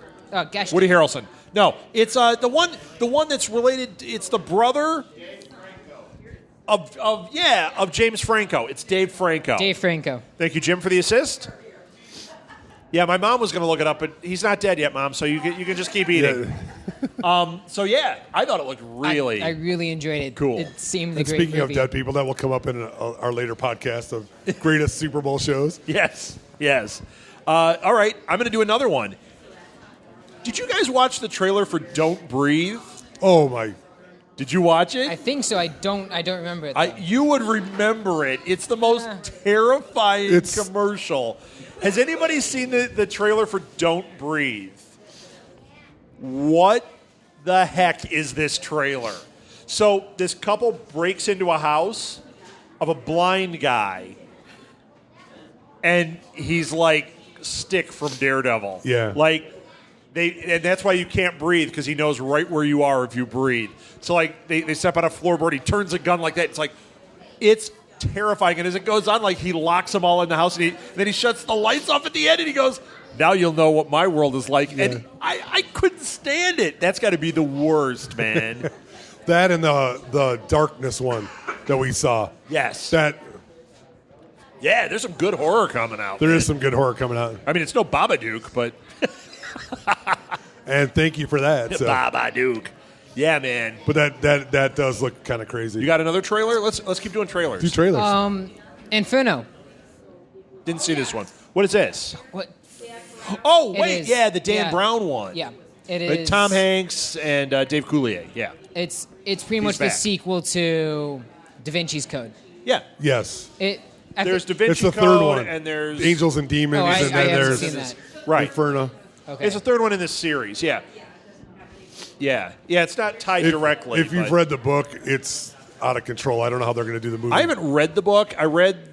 Woody Harrelson. No, it's the one that's related. It's the brother of James Franco. It's Dave Franco. Dave Franco. Thank you, Jim, for the assist. Yeah, my mom was going to look it up, but he's not dead yet, Mom. So you can just keep eating. So yeah, I thought it looked really. I really enjoyed it. Cool. It seemed and a great speaking movie. of dead people, that will come up in our later podcast of greatest Super Bowl shows. Yes. All right, I'm going to do another one. Did you guys watch the trailer for Don't Breathe? Oh my! Did you watch it? I think so. I don't remember it. You would remember it. It's the most terrifying commercial. Has anybody seen the trailer for Don't Breathe? What the heck is this trailer? So this couple breaks into a house of a blind guy, and he's like Stick from Daredevil. Yeah. Like and that's why you can't breathe, because he knows right where you are if you breathe. So like they step on a floorboard, he turns a gun like that. It's like it's terrifying. And as it goes on, like he locks them all in the house, and then he shuts the lights off at the end, and he goes, "Now you'll know what my world is like." Yeah. And I couldn't stand it. That's got to be the worst, man. That and the darkness one that we saw. Yes. Yeah, there's some good horror coming out. There is some good horror coming out. I mean, it's no Babadook, but and thank you for that. So. Babadook. Yeah, man. But that does look kind of crazy. You got another trailer? Let's keep doing trailers. Do trailers. Inferno. Didn't see this one. What is this? What? Oh, wait. Yeah, the Dan Brown one. Yeah, it With is. Tom Hanks and Dave Coulier. Yeah. It's pretty much the back. sequel to Da Vinci's Code. Yeah. Yes. There's Da Vinci It's the Code, third one. and there's Angels and Demons, Oh, I and then haven't there's seen that. Right. Inferno. Okay. It's the third one in this series. Yeah. Yeah. It's not tied directly. If you've but read the book, it's out of control. I don't know how they're going to do the movie. I haven't read the book. I read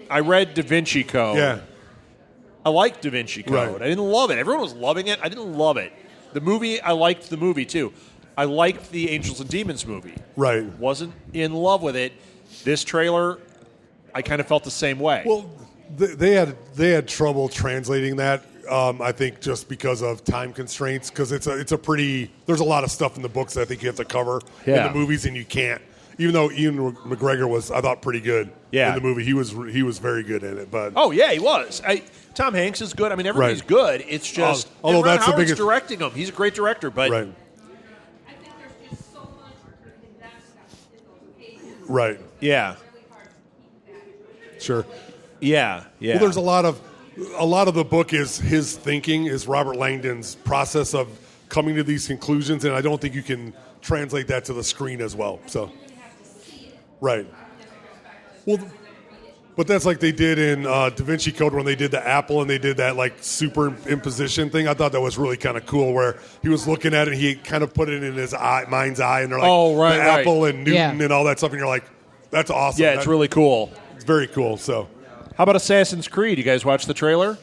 Da Vinci Code. Yeah. I liked Da Vinci Code. Right. I didn't love it. Everyone was loving it. I didn't love it. The movie, I liked the movie too. I liked the Angels and Demons movie. Right. Wasn't in love with it. This trailer, I kind of felt the same way. Well, they had trouble translating that. I think just because of time constraints, because it's a pretty. There's a lot of stuff in the books that I think you have to cover in the movies, and you can't. Even though Ian McGregor was, I thought, pretty good in the movie. He was very good in it. But he was. Tom Hanks is good. I mean, everybody's good. It's just although Ron that's the Howard's biggest directing him. He's a great director, but right. Right. Yeah. Sure. Yeah. Well, there's a lot of the book is his thinking, is Robert Langdon's process of coming to these conclusions, and I don't think you can translate that to the screen as well. So, right. Well, but that's like they did in Da Vinci Code when they did the apple and they did that like superimposition thing. I thought that was really kind of cool where he was looking at it and he kind of put it in his mind's eye, and they're like, the apple and Newton and all that stuff, and you're like, that's awesome. Yeah, it's really cool. It's very cool. So, how about Assassin's Creed? You guys watch the trailer?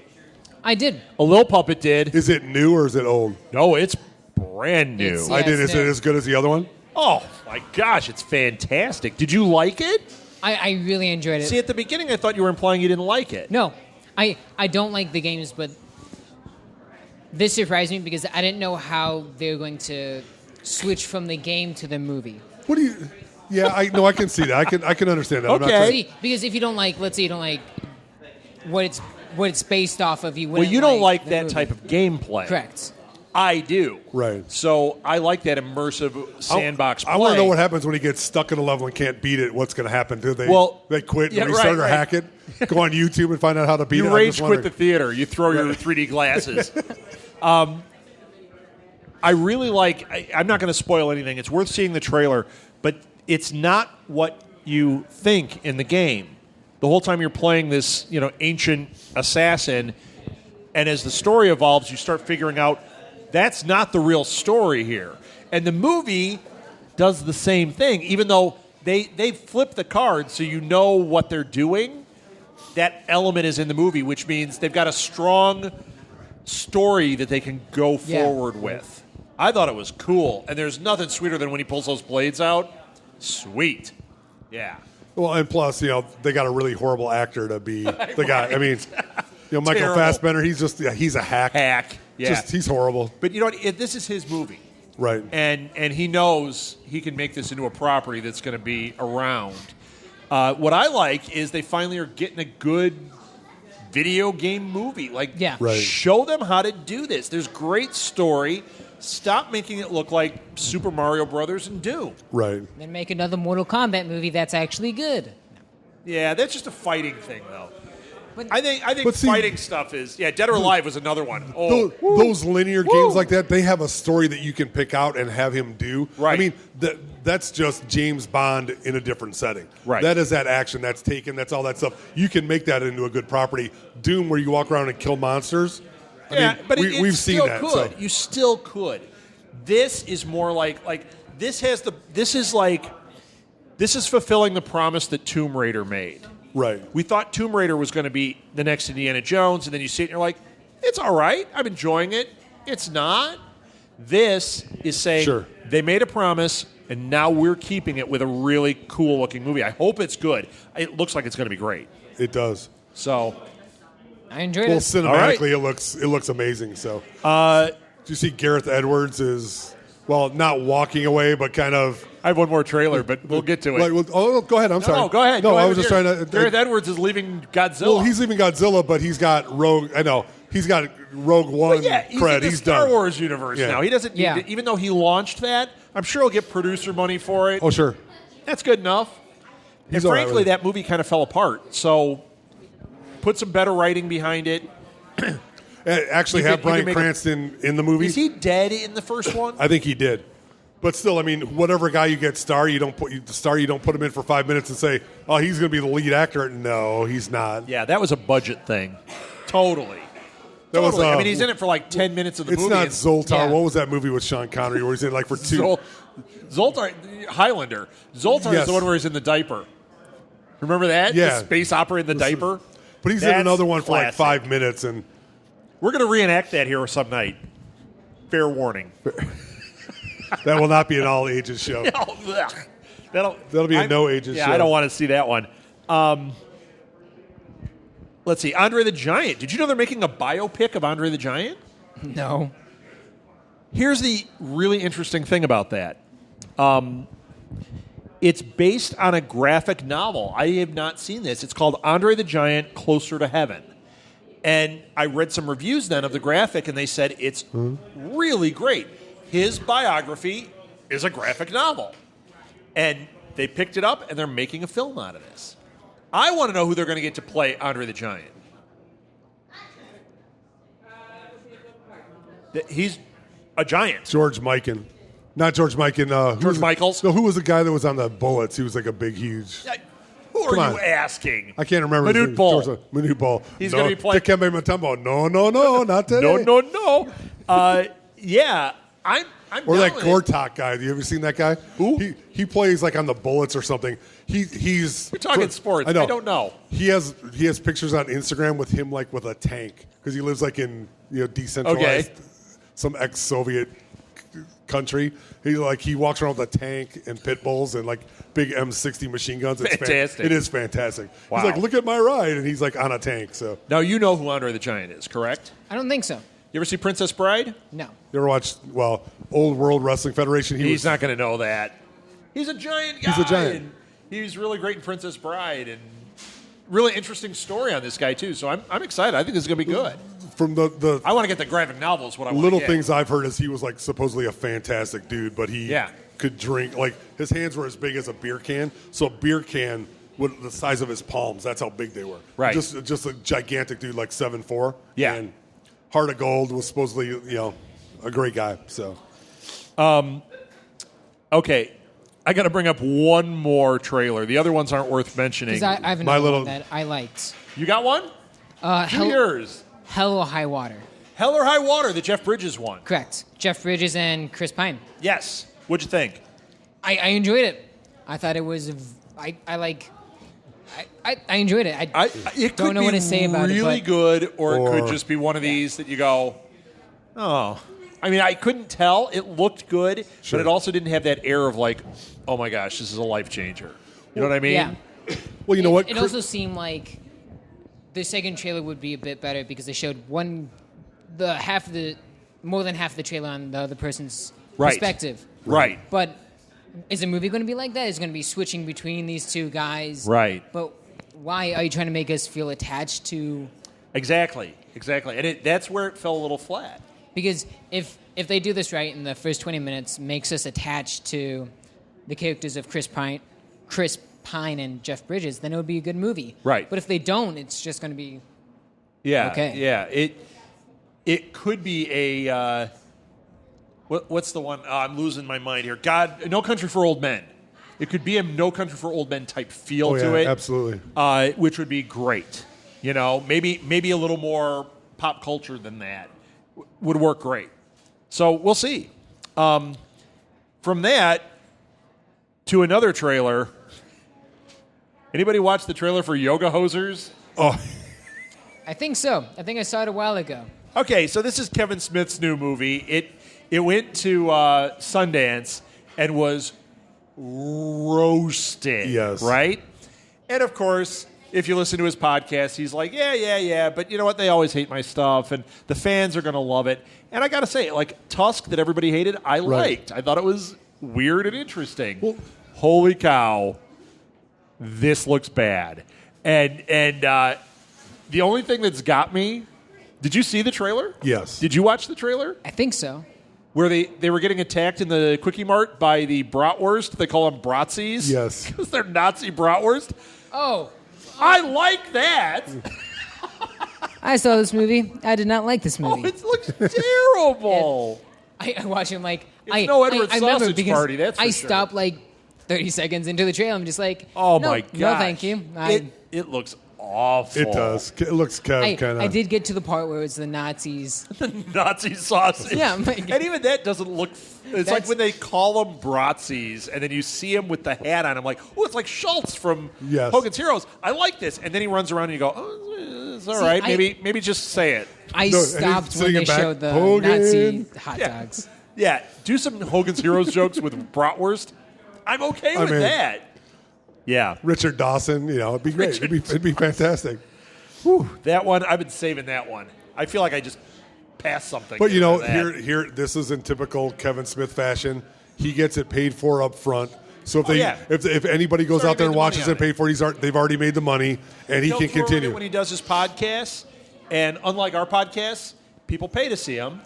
I did. A Lil Puppet did. Is it new or is it old? No, it's brand new. I did. Is it as good as the other one? Oh my gosh, it's fantastic. Did you like it? I really enjoyed it. See, at the beginning, I thought you were implying you didn't like it. No, I don't like the games, but this surprised me because I didn't know how they were going to switch from the game to the movie. What do you? Yeah, I can see that. I can understand that. Okay. I'm not See, because if you don't like, let's say you don't like what it's based off of, you Well, wouldn't you don't like the that movie. type of gameplay. Correct. I do. Right. So I like that immersive sandbox play. I want to know what happens when he gets stuck in a level and can't beat it. What's going to happen? Do they? They quit and restart or hack it. Go on YouTube and find out how to beat it. You rage quit the theater. You throw your 3D glasses. I really like. I'm not going to spoil anything. It's worth seeing the trailer, but it's not what you think in the game. The whole time you're playing this, ancient assassin, and as the story evolves, you start figuring out that's not the real story here. And the movie does the same thing, even though they flip the cards so you know what they're doing. That element is in the movie, which means they've got a strong story that they can go forward with. I thought it was cool, and there's nothing sweeter than when he pulls those blades out. Sweet. Yeah. Well, and plus, they got a really horrible actor to be the guy. I mean, Michael Terrible. Fassbender, he's a hack. Yeah. He's horrible. But you know what? This is his movie. Right. And he knows he can make this into a property that's going to be around. What I like is they finally are getting a good video game movie. Show them how to do this. There's great story. Stop making it look like Super Mario Brothers and Doom. Right. Then make another Mortal Kombat movie that's actually good. Yeah, that's just a fighting thing, though. But I think fighting stuff is Dead or Alive was another one. Those linear games like that, they have a story that you can pick out and have him do. Right. I mean, that's just James Bond in a different setting. Right. That is that action, that's Taken, that's all that stuff. You can make that into a good property. Doom, where you walk around and kill monsters. I mean, but we've seen still that. Could. So. You still could. This is more like this is fulfilling the promise that Tomb Raider made. Right. We thought Tomb Raider was going to be the next Indiana Jones, and then you see it and you're like, it's all right. I'm enjoying it. It's not. This is saying Sure. they made a promise, and now we're keeping it with a really cool-looking movie. I hope it's good. It looks like it's going to be great. It does. So, I enjoyed Well, it. cinematically, it looks amazing. So, do you see Gareth Edwards is not walking away, but kind of. I have one more trailer, but we'll get to it. Go ahead. I'm sorry. No, go ahead. No, Go I ahead was with just trying yours. to. Gareth Edwards is leaving Godzilla. Well, he's leaving Godzilla, but he's got Rogue. I know he's got Rogue One But yeah, he's cred. in the He's Star done. Wars universe Yeah. now. He doesn't need Yeah. to, even though he launched that, I'm sure he'll get producer money for it. Oh, sure. That's good enough. He's and all right frankly, with it. that movie kind of fell apart. So put some better writing behind it. Actually, You have could- you could Bryan make a- Cranston in the movie. Is he dead in the first one? I think he did. But still, I mean, whatever guy you get star, you don't put him in for 5 minutes and say, "Oh, he's going to be the lead actor." No, he's not. Yeah, that was a budget thing. Totally. That was, I mean, he's in it for like 10 minutes of the It's movie. not and Zoltar. Yeah. What was that movie with Sean Connery where he's in like for two? Zoltar, Highlander. Zoltar is Yes. the one where he's in the diaper. Remember that? Yeah. The space opera in the diaper? But he's in That's another one for like classic. 5 minutes, and We're going to reenact that here some night. Fair warning. that will not be an all ages show. Oh, ugh. That'll be a no ages Yeah, show. I don't want to see that one. Let's see. Andre the Giant. Did you know they're making a biopic of Andre the Giant? No. Here's the really interesting thing about that. It's based on a graphic novel. I have not seen this. It's called Andre the Giant, Closer to Heaven. And I read some reviews then of the graphic, and they said it's really great. His biography is a graphic novel. And they picked it up, and they're making a film out of this. I want to know who they're going to get to play Andre the Giant. He's a giant. George Mikan. Not George Mikan. George Michaels? No, who was the guy that was on the Bullets? He was like a big, huge. Who are Come you on. asking? I can't remember. his Manute name. Bol. Manute Bol. He's no, gonna be playing- Dikembe Mutombo. No, not today. No. Yeah, I'm Or down that with it. Gortok guy. Have you ever seen that guy? Who? He plays like on the Bullets or something. He's. We're talking sports. I know. I don't know. He has pictures on Instagram with him like with a tank because he lives like in decentralized some ex-Soviet country. He walks around with a tank and pit bulls and like big M60 machine guns. It's Fantastic. It is fantastic. Wow. He's like, look at my ride, and he's like on a tank. So Now you know who Andre the Giant is, correct? I don't think so. You ever see Princess Bride? No. you ever watched Old World Wrestling Federation? He's not going to know that. He's a giant guy. He's a giant. And he's really great in Princess Bride, and really interesting story on this guy too. So I'm excited. I think this is going to be good. from the I want to get the graphic novels. What I want little to get. things I've heard is he was like supposedly a fantastic dude, but he Yeah. could drink like his hands were as big as a beer can. So a beer can with the size of his palms, that's how big they were. Right. Just a gigantic dude like 7'4". Yeah. And Heart of Gold was supposedly a great guy. So Okay, I got to bring up one more trailer. The other ones aren't worth mentioning. Because I have My another little- one that I liked. You got one? Do yours. Hell or High Water. Hell or High Water, the Jeff Bridges one. Correct. Jeff Bridges and Chris Pine. Yes. What'd you think? I enjoyed it. I thought it was. I enjoyed it. It don't could know be what to say about it, really but- good, or it could Or- just be one of these that you go, oh. I mean, I couldn't tell. It looked good, Sure. but it also didn't have that air of like, oh my gosh, this is a life changer. You know what I mean? Yeah. well, you know what? It also seemed like the second trailer would be a bit better because they showed more than half the trailer on the other person's Right. perspective. Right. But is the movie going to be like that? Is it going to be switching between these two guys? Right. But why are you trying to make us feel attached to? Exactly. And that's where it fell a little flat. Because if they do this right in the first 20 minutes, makes us attached to the characters of Chris Pine and Jeff Bridges, then it would be a good movie. Right. But if they don't, it's just going to be Yeah. Okay. Yeah. It could be a what's the one? I'm losing my mind here. God, No Country for Old Men. It could be a No Country for Old Men type feel Oh, to yeah, it, absolutely. which would be great. You know, maybe a little more pop culture than that would work great. So we'll see. From that to another trailer. Anybody watch the trailer for Yoga Hosers? Oh, I think so. I think I saw it a while ago. Okay, so this is Kevin Smith's new movie. It went to Sundance and was roasted. Yes. Right? And of course, if you listen to his podcast, he's like, yeah, but you know what? They always hate my stuff, and the fans are going to love it. And I got to say, like Tusk that everybody hated, I liked. I thought it was weird and interesting. Well, holy cow, this looks bad. And the only thing that's got me, did you see the trailer? Yes. Did you watch the trailer? I think so. Where they were getting attacked in the Quickie Mart by the bratwurst. They call them Bratzies. Yes. Because they're Nazi bratwurst. Oh, I like that. I saw this movie. I did not like this Oh, movie. it looks terrible. I watch him like It's no Edward I remember Sausage because Party, that's for I sure. stopped like 30 seconds into the trailer. I'm just like, Oh, no, my God. no, thank you. It looks awful. It does. It looks kind of. I did get to the part where it's the Nazis. Nazi sausage. Yeah, I'm like- and even that doesn't look. It's like That's- when they call them Bratzies, and then you see him with the hat on. I'm like, oh, it's like Schultz from Yes. Hogan's Heroes. I like this. And then he runs around, and you go, oh, it's all See, right. I- Maybe just say it. I No, and stopped he's when sitting they it back, showed the Hogan. Nazi hot Yeah. dogs. Yeah, do some Hogan's Heroes jokes with bratwurst. I'm okay with mean- that. Yeah, Richard Dawson, it'd be great. It'd be fantastic. that one. I've been saving that one. I feel like I just passed something. But after that. here, this is in typical Kevin Smith fashion. He gets it paid for up front. So if anybody goes He's already out there and made the watches money and paid for it, they've already made the money, and he He'll can throw it continue. when he does his podcasts. And unlike our podcasts, people pay to see him,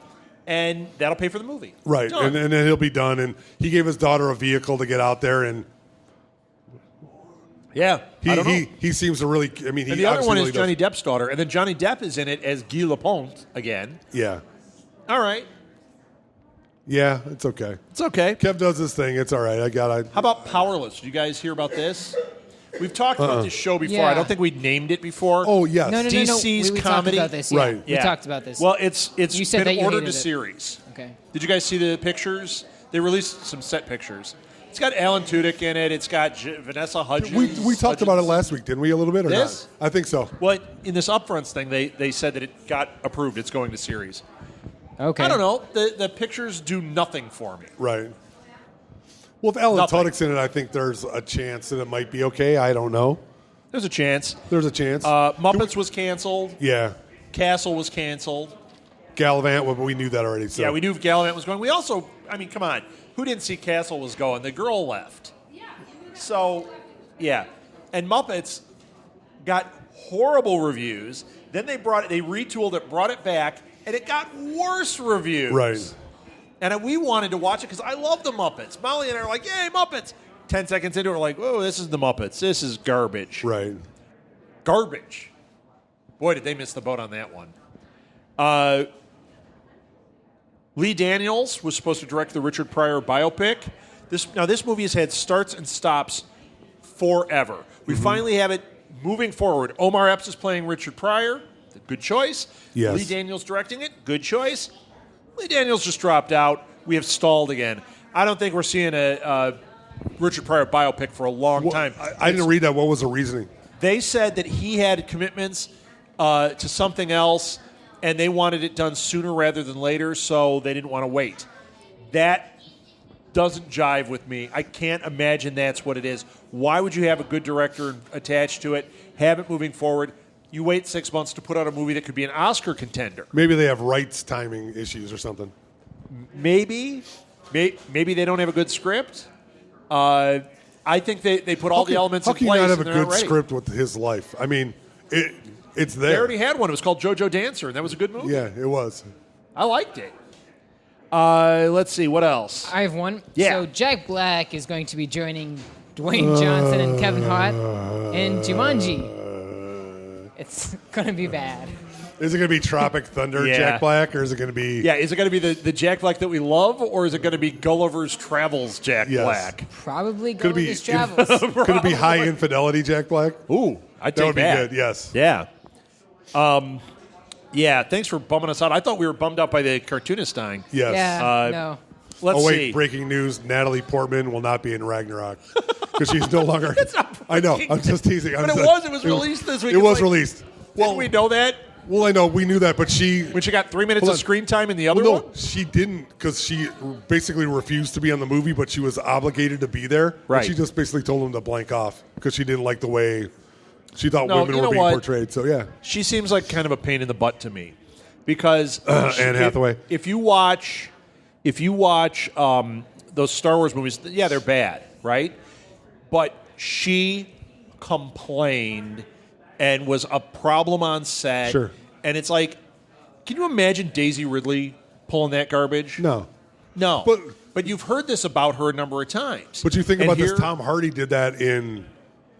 and that'll pay for the movie. Right, Done. and then he'll be done. And he gave his daughter a vehicle to get out there, and yeah, I don't know. he seems to really. I mean, he And the other obviously one really is Johnny Depp's daughter, and then Johnny Depp is in it as Guy Lapointe again. Yeah, All right, yeah, it's okay. it's okay. Kev does his thing. It's all right. How about Powerless? Did you guys hear about this? We've talked about this show before. Yeah. I don't think we named it before. Oh yes. No. DC's we comedy. talked about this. Yeah. Right. We talked about this. Well, it's You said that been you ordered hated to it. series. Okay. Did you guys see the pictures? They released some set pictures. It's got Alan Tudyk in it. It's got Vanessa Hudgens. We talked about it last week, didn't we? A little bit or This? not? I think so. Well, in this upfronts thing, they said that it got approved. It's going to series. Okay. I don't know. The pictures do nothing for me. Right. Well, if Alan Nothing. Tudyk's in it, I think there's a chance that it might be okay. I don't know. There's a chance. There's a chance. Muppets was canceled. Yeah. Castle was canceled. Gallivant, well, but we knew that already. So. Yeah, we knew Gallivant was going. We also, I mean, come on. Who didn't see Castle was going? The girl left. So, yeah. And Muppets got horrible reviews. Then they retooled it, brought it back, and it got worse reviews. Right. And we wanted to watch it because I love the Muppets. Molly and I are like, yay, Muppets. 10 seconds into it, we're like, whoa, this is the Muppets. This is garbage. Right. Garbage. Boy, did they miss the boat on that one. Lee Daniels was supposed to direct the Richard Pryor biopic. This movie has had starts and stops forever. We finally have it moving forward. Omar Epps is playing Richard Pryor. Good choice. Yes. Lee Daniels directing it. Good choice. Lee Daniels just dropped out. We have stalled again. I don't think we're seeing a Richard Pryor biopic for a long time. I didn't read that. What was the reasoning? They said that he had commitments to something else, and they wanted it done sooner rather than later, so they didn't want to wait. That doesn't jive with me. I can't imagine that's what it is. Why would you have a good director attached to it, have it moving forward? You wait 6 months to put out a movie that could be an Oscar contender. Maybe they have rights timing issues or something. Maybe they don't have a good script. I think they put all the elements in place. How can you not have a and they're not good ready. script with his life? I mean, it's there. They already had one. It was called JoJo Dancer, and that was a good movie. Yeah, it was. I liked it. Let's see. What else? I have one. Yeah. So Jack Black is going to be joining Dwayne Johnson and Kevin Hart in Jumanji. It's going to be bad. Is it going to be Tropic Thunder Yeah. Jack Black, or is it going to be... Yeah, is it going to be the Jack Black that we love, or is it going to be Gulliver's Travels Jack Yes. Black? Probably Could it be Gulliver's Travels. Could it be High Infidelity Jack Black? Ooh, I'd That take would be that. good, yes. Yeah. Yeah, thanks for bumming us out. I thought we were bummed out by the cartoonist dying. Yes. Yeah, no. Let's Oh, wait, see. breaking news. Natalie Portman will not be in Ragnarok because she's no longer... I know, I'm just teasing. But it was released this week. It It's was like, released. Didn't we know that? Well, I know we knew that, but when she got 3 minutes Hold of on. screen time in the other well, one? no, she didn't because she basically refused to be on the movie, but she was obligated to be there. Right. And she just basically told him to blank off because she didn't like the way she thought No, women you were know being what? portrayed. So yeah, She seems like kind of a pain in the butt to me because Anne Hathaway. If you watch those Star Wars movies, yeah, they're bad, right? But she complained and was a problem on set. Sure. And it's like, can you imagine Daisy Ridley pulling that garbage? no. No. But- But you've heard this about her a number of times. But you think And about here- this: Tom Hardy did that in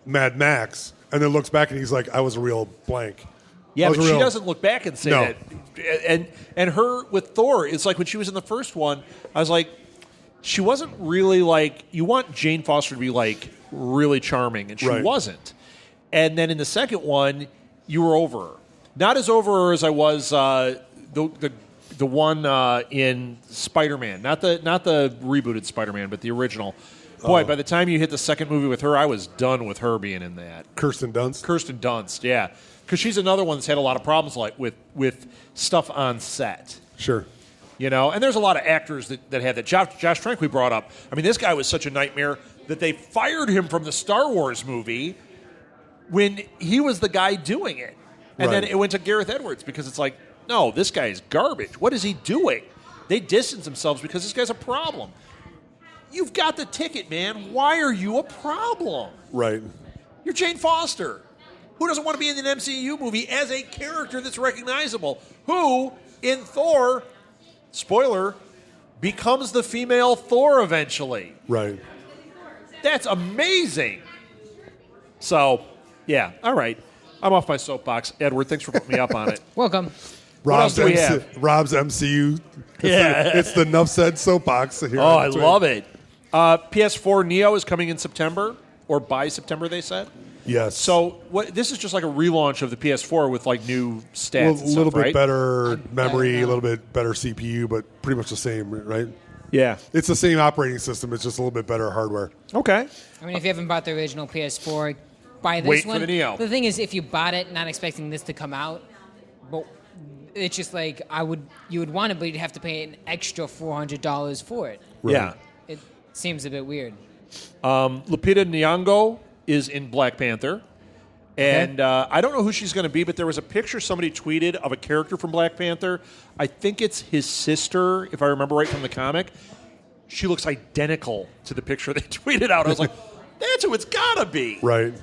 Mad Max, and then looks back and he's like, "I was a real blank." Yeah, I was but a she real- doesn't look back and say No. that. And her with Thor, it's like when she was in the first one, I was like, she wasn't really like, you want Jane Foster to be like really charming, and she Right. wasn't. And then in the second one, you were over her. Not as over her as I was the one in Spider-Man, not the rebooted Spider-Man, but the original. Boy, by the time you hit the second movie with her, I was done with her being in that. Kirsten Dunst. Kirsten Dunst, yeah, because she's another one that's had a lot of problems like with stuff on set. Sure. You know, and there's a lot of actors that had that. Josh Trank we brought up. I mean, this guy was such a nightmare that they fired him from the Star Wars movie when he was the guy doing it. And then Right. it went to Gareth Edwards because it's like, no, this guy is garbage. What is he doing? They distance themselves because this guy's a problem. You've got the ticket, man. Why are you a problem? Right. You're Jane Foster. Who doesn't want to be in an MCU movie as a character that's recognizable? Who, in Thor, spoiler, becomes the female Thor eventually. Right. That's amazing. So, yeah, all right. I'm off my soapbox. Edward, thanks for putting me up on it. Welcome. What else do we have? Rob's MCU. Yeah. It's the Nuff Said soapbox. Here Oh, I love it. PS4 Neo is coming in September, or by September, they said. Yes. So this is just like a relaunch of the PS4 with like new stats. Well, and a little stuff, bit right? better memory, know. a little bit better CPU, but pretty much the same, right? Yeah. It's the same operating system. It's just a little bit better hardware. Okay. I mean, if you haven't bought the original PS4, buy this Wait for one. the Neo. The thing is, if you bought it not expecting this to come out, but it's just like you would want it, but you'd have to pay an extra $400 for it. Yeah. It seems a bit weird. Lupita Nyong'o is in Black Panther. And I don't know who she's going to be, but there was a picture somebody tweeted of a character from Black Panther. I think it's his sister, if I remember right from the comic. She looks identical to the picture they tweeted out. I was like, that's who it's got to be. Right.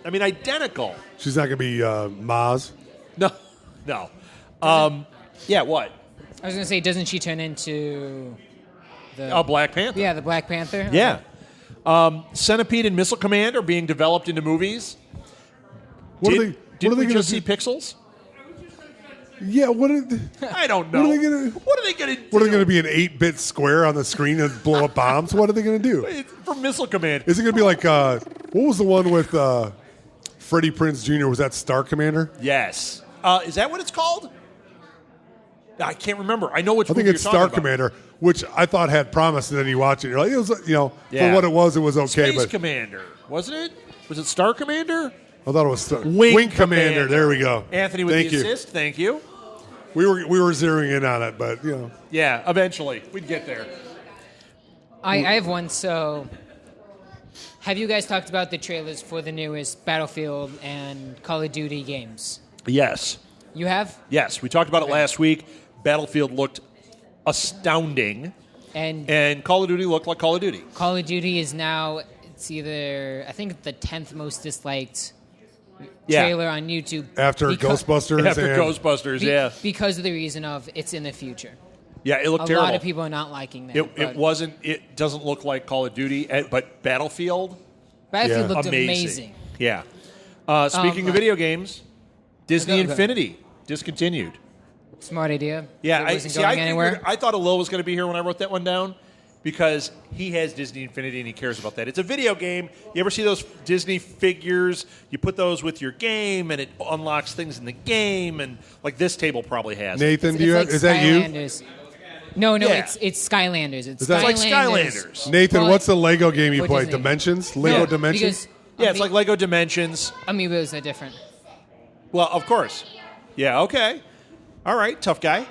I mean, identical. She's not going to be Maz. No. Yeah, what? I was going to say, doesn't she turn into the Black Panther. the Black Panther? Yeah. Centipede and Missile Command are being developed into movies. What Did are they we going to just do? see Pixels? Yeah. What are I don't know. What are they gonna- What are they going to do? What are they going to be an 8-bit square on the screen and blow up bombs? What are they going to do? From Missile Command. Is it going to be like what was the one with Freddie Prinze Jr.? Was that Star Commander? Yes. Is that what it's called? I can't remember. I know which I think movie it's you're Star talking about. Commander, which I thought had promise, and then you watch it, you're like, it was, Yeah. for what it was okay. Space But Commander, wasn't it? Was it Star Commander? I thought it was Wing Commander. Commander. There we go. Anthony with Thank the you. assist. Thank you. We were zeroing in on it, but Yeah, eventually. We'd get there. I have one. So, have you guys talked about the trailers for the newest Battlefield and Call of Duty games? Yes. You have? Yes. We talked about it last week. Battlefield looked astounding, and Call of Duty looked like Call of Duty. Call of Duty is now, it's either, I think, the 10th most disliked trailer on YouTube. after Ghostbusters. After and Ghostbusters, yeah. Because of the reason of it's in the future. Yeah, it looked A terrible. lot of people are not liking that. It doesn't look like Call of Duty, but Battlefield, Battlefield Yeah. looked amazing. amazing. Yeah. Speaking of video games, Disney Okay. Infinity discontinued. Smart idea. Yeah, It wasn't going anywhere. I thought Alil was going to be here when I wrote that one down because he has Disney Infinity and he cares about that. It's a video game. You ever see those Disney figures? You put those with your game and it unlocks things in the game, and like this table probably has. Nathan, It's like is that you? Skylanders. No, Yeah. it's Skylanders. Is that- It's like Skylanders. Nathan, Well, what's the Lego game you for play? Disney. Dimensions? Lego Yeah, Dimensions? Because Yeah, it's like Lego Dimensions. Amiibos are different. Well, of course. Yeah, okay. All right, tough guy.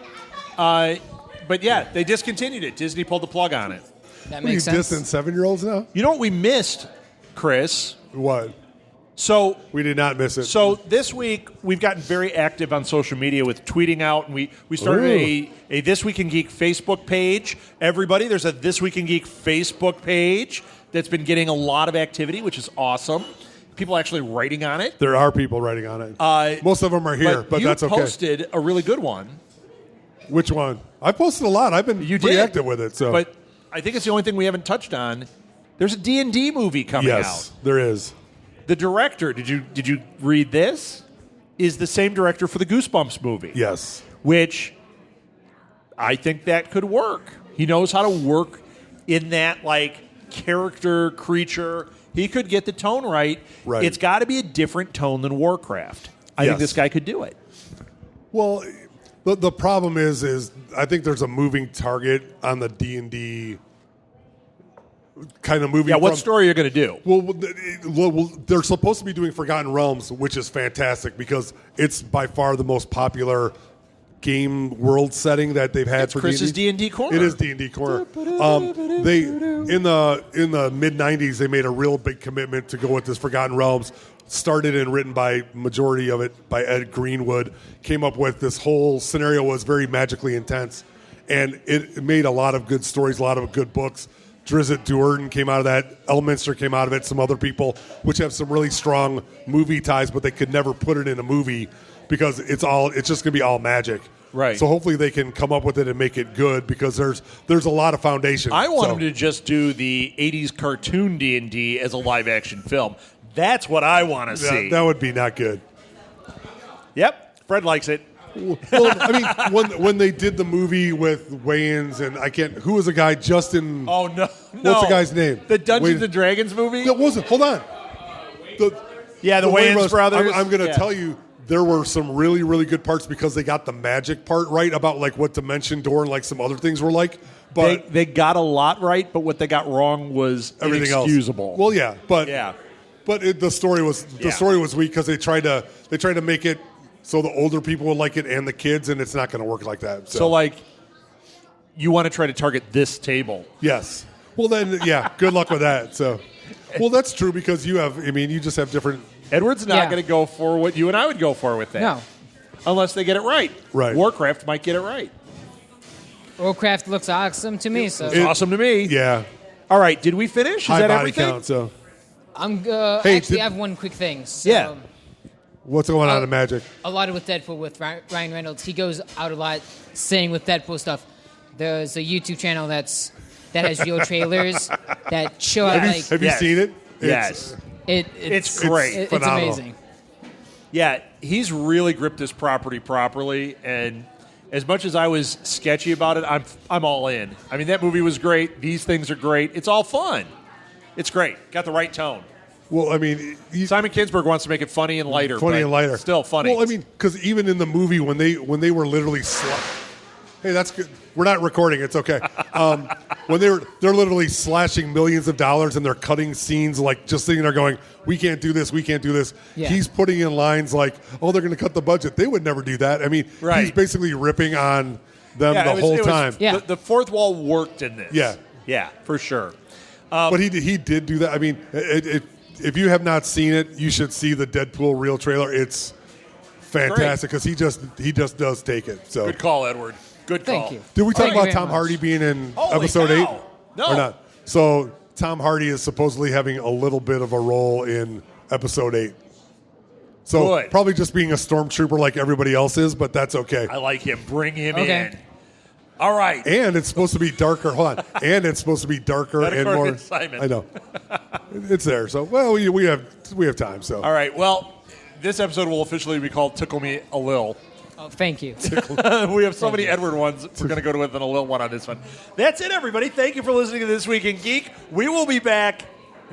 But yeah, they discontinued it. Disney pulled the plug on it. That What are you makes sense. dissing 7-year-olds now? You know what we missed, Chris? What? So We did not miss it. So this week we've gotten very active on social media with tweeting out, and we started a This Week in Geek Facebook page. Everybody, there's a This Week in Geek Facebook page that's been getting a lot of activity, which is awesome. People actually writing on it. There are people writing on it. Most of them are here, but you that's okay. posted a really good one. Which one? I posted a lot. I've been pretty active with it. So, But I think it's the only thing we haven't touched on. There's a D&D movie coming yes, out. there is. The director, did you read this? Is the same director for the Goosebumps movie. Yes. Which I think that could work. He knows how to work in that like character creature. He could get the tone right. Right. It's got to be a different tone than Warcraft. I think Yes. this guy could do it. Well, the problem is I think there's a moving target on the D&D kind of movie. Yeah, what story are you going to do? Well, they're supposed to be doing Forgotten Realms, which is fantastic because it's by far the most popular game world setting that they've had for Chris's D&D corner. It is D&D corner. They in the mid '90s they made a real big commitment to go with this Forgotten Realms. Started and written by majority of it by Ed Greenwood. Came up with this whole scenario was very magically intense, and it made a lot of good stories, a lot of good books. Drizzt Do'Urden came out of that. Elminster came out of it. Some other people, which have some really strong movie ties, but they could never put it in a movie because it's just going to be all magic. Right. So hopefully they can come up with it and make it good because there's a lot of foundation. I want him to just do the 80s cartoon D&D as a live action film. That's what I want to see. That would be not good. Yep. Fred likes it. Well, I mean, when they did the movie with Wayans and who was the guy? Justin. Oh no! What's the guy's name? The Dungeons and Dragons movie. That wasn't. Hold on. The Wayans brothers. I'm going to Yeah. tell you, there were some really, really good parts because they got the magic part right about like what Dimension Door and like some other things were like. But they got a lot right, but what they got wrong was everything inexcusable. else. Well, yeah, but yeah. But the story was weak because they tried to make it so the older people would like it and the kids, and it's not going to work like that. So like, you want to try to target this table. Yes. Well, then, yeah, good luck with that. So, well, that's true because you just have different. Edward's not Yeah. going to go for what you and I would go for with that. No. Unless they get it right. Right. Warcraft might get it right. Warcraft looks awesome to me, so It's awesome to me. Yeah. All right, did we finish? Is High that body everything? count. So, I'm Hey, actually did- I have one quick thing. So, Yeah. what's going on in Magic? A lot with Deadpool with Ryan Reynolds. He goes out a lot saying with Deadpool stuff. There's a YouTube channel that has real trailers that show out like Have you Yes. seen it? Yes. it's great. It's phenomenal. amazing. Yeah, he's really gripped this property properly, and as much as I was sketchy about it, I'm all in. I mean, that movie was great. These things are great. It's all fun. It's great. Got the right tone. Well, I mean, Simon Kinberg wants to make it funny and lighter. funny but and lighter. Still funny. Well, I mean, because even in the movie when they were literally hey, that's good. We're not recording. It's okay. When they're literally slashing millions of dollars and they're cutting scenes like just sitting there going, we can't do this, we can't do this. Yeah. He's putting in lines like, oh, they're going to cut the budget. They would never do that. I mean, Right. he's basically ripping on them the whole time. Yeah. The fourth wall worked in this. Yeah. Yeah, for sure. But he did do that. I mean, if you have not seen it, you should see the Deadpool reel trailer. It's fantastic because he just does take it. So Good call, Edward. Good call. Thank you. did we talk Thank you about very Tom much. Hardy being in Holy episode cow. 8? No. Or not? So Tom Hardy is supposedly having a little bit of a role in episode 8. So Good. probably just being a stormtrooper like everybody else is, but that's okay. I like him. Bring him Okay. in. All right. And it's supposed to be darker. Hold on. And it's supposed to be darker That and according more. to Simon. I know. It's there. So well, we have time. So All right. Well, this episode will officially be called Tickle Me Alil. Oh, thank you. We have so many Edward ones. We're going to go with an Alil one on this one. That's it, everybody. Thank you for listening to This Week in Geek. We will be back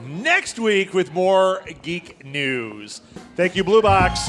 next week with more geek news. Thank you, Blue Box.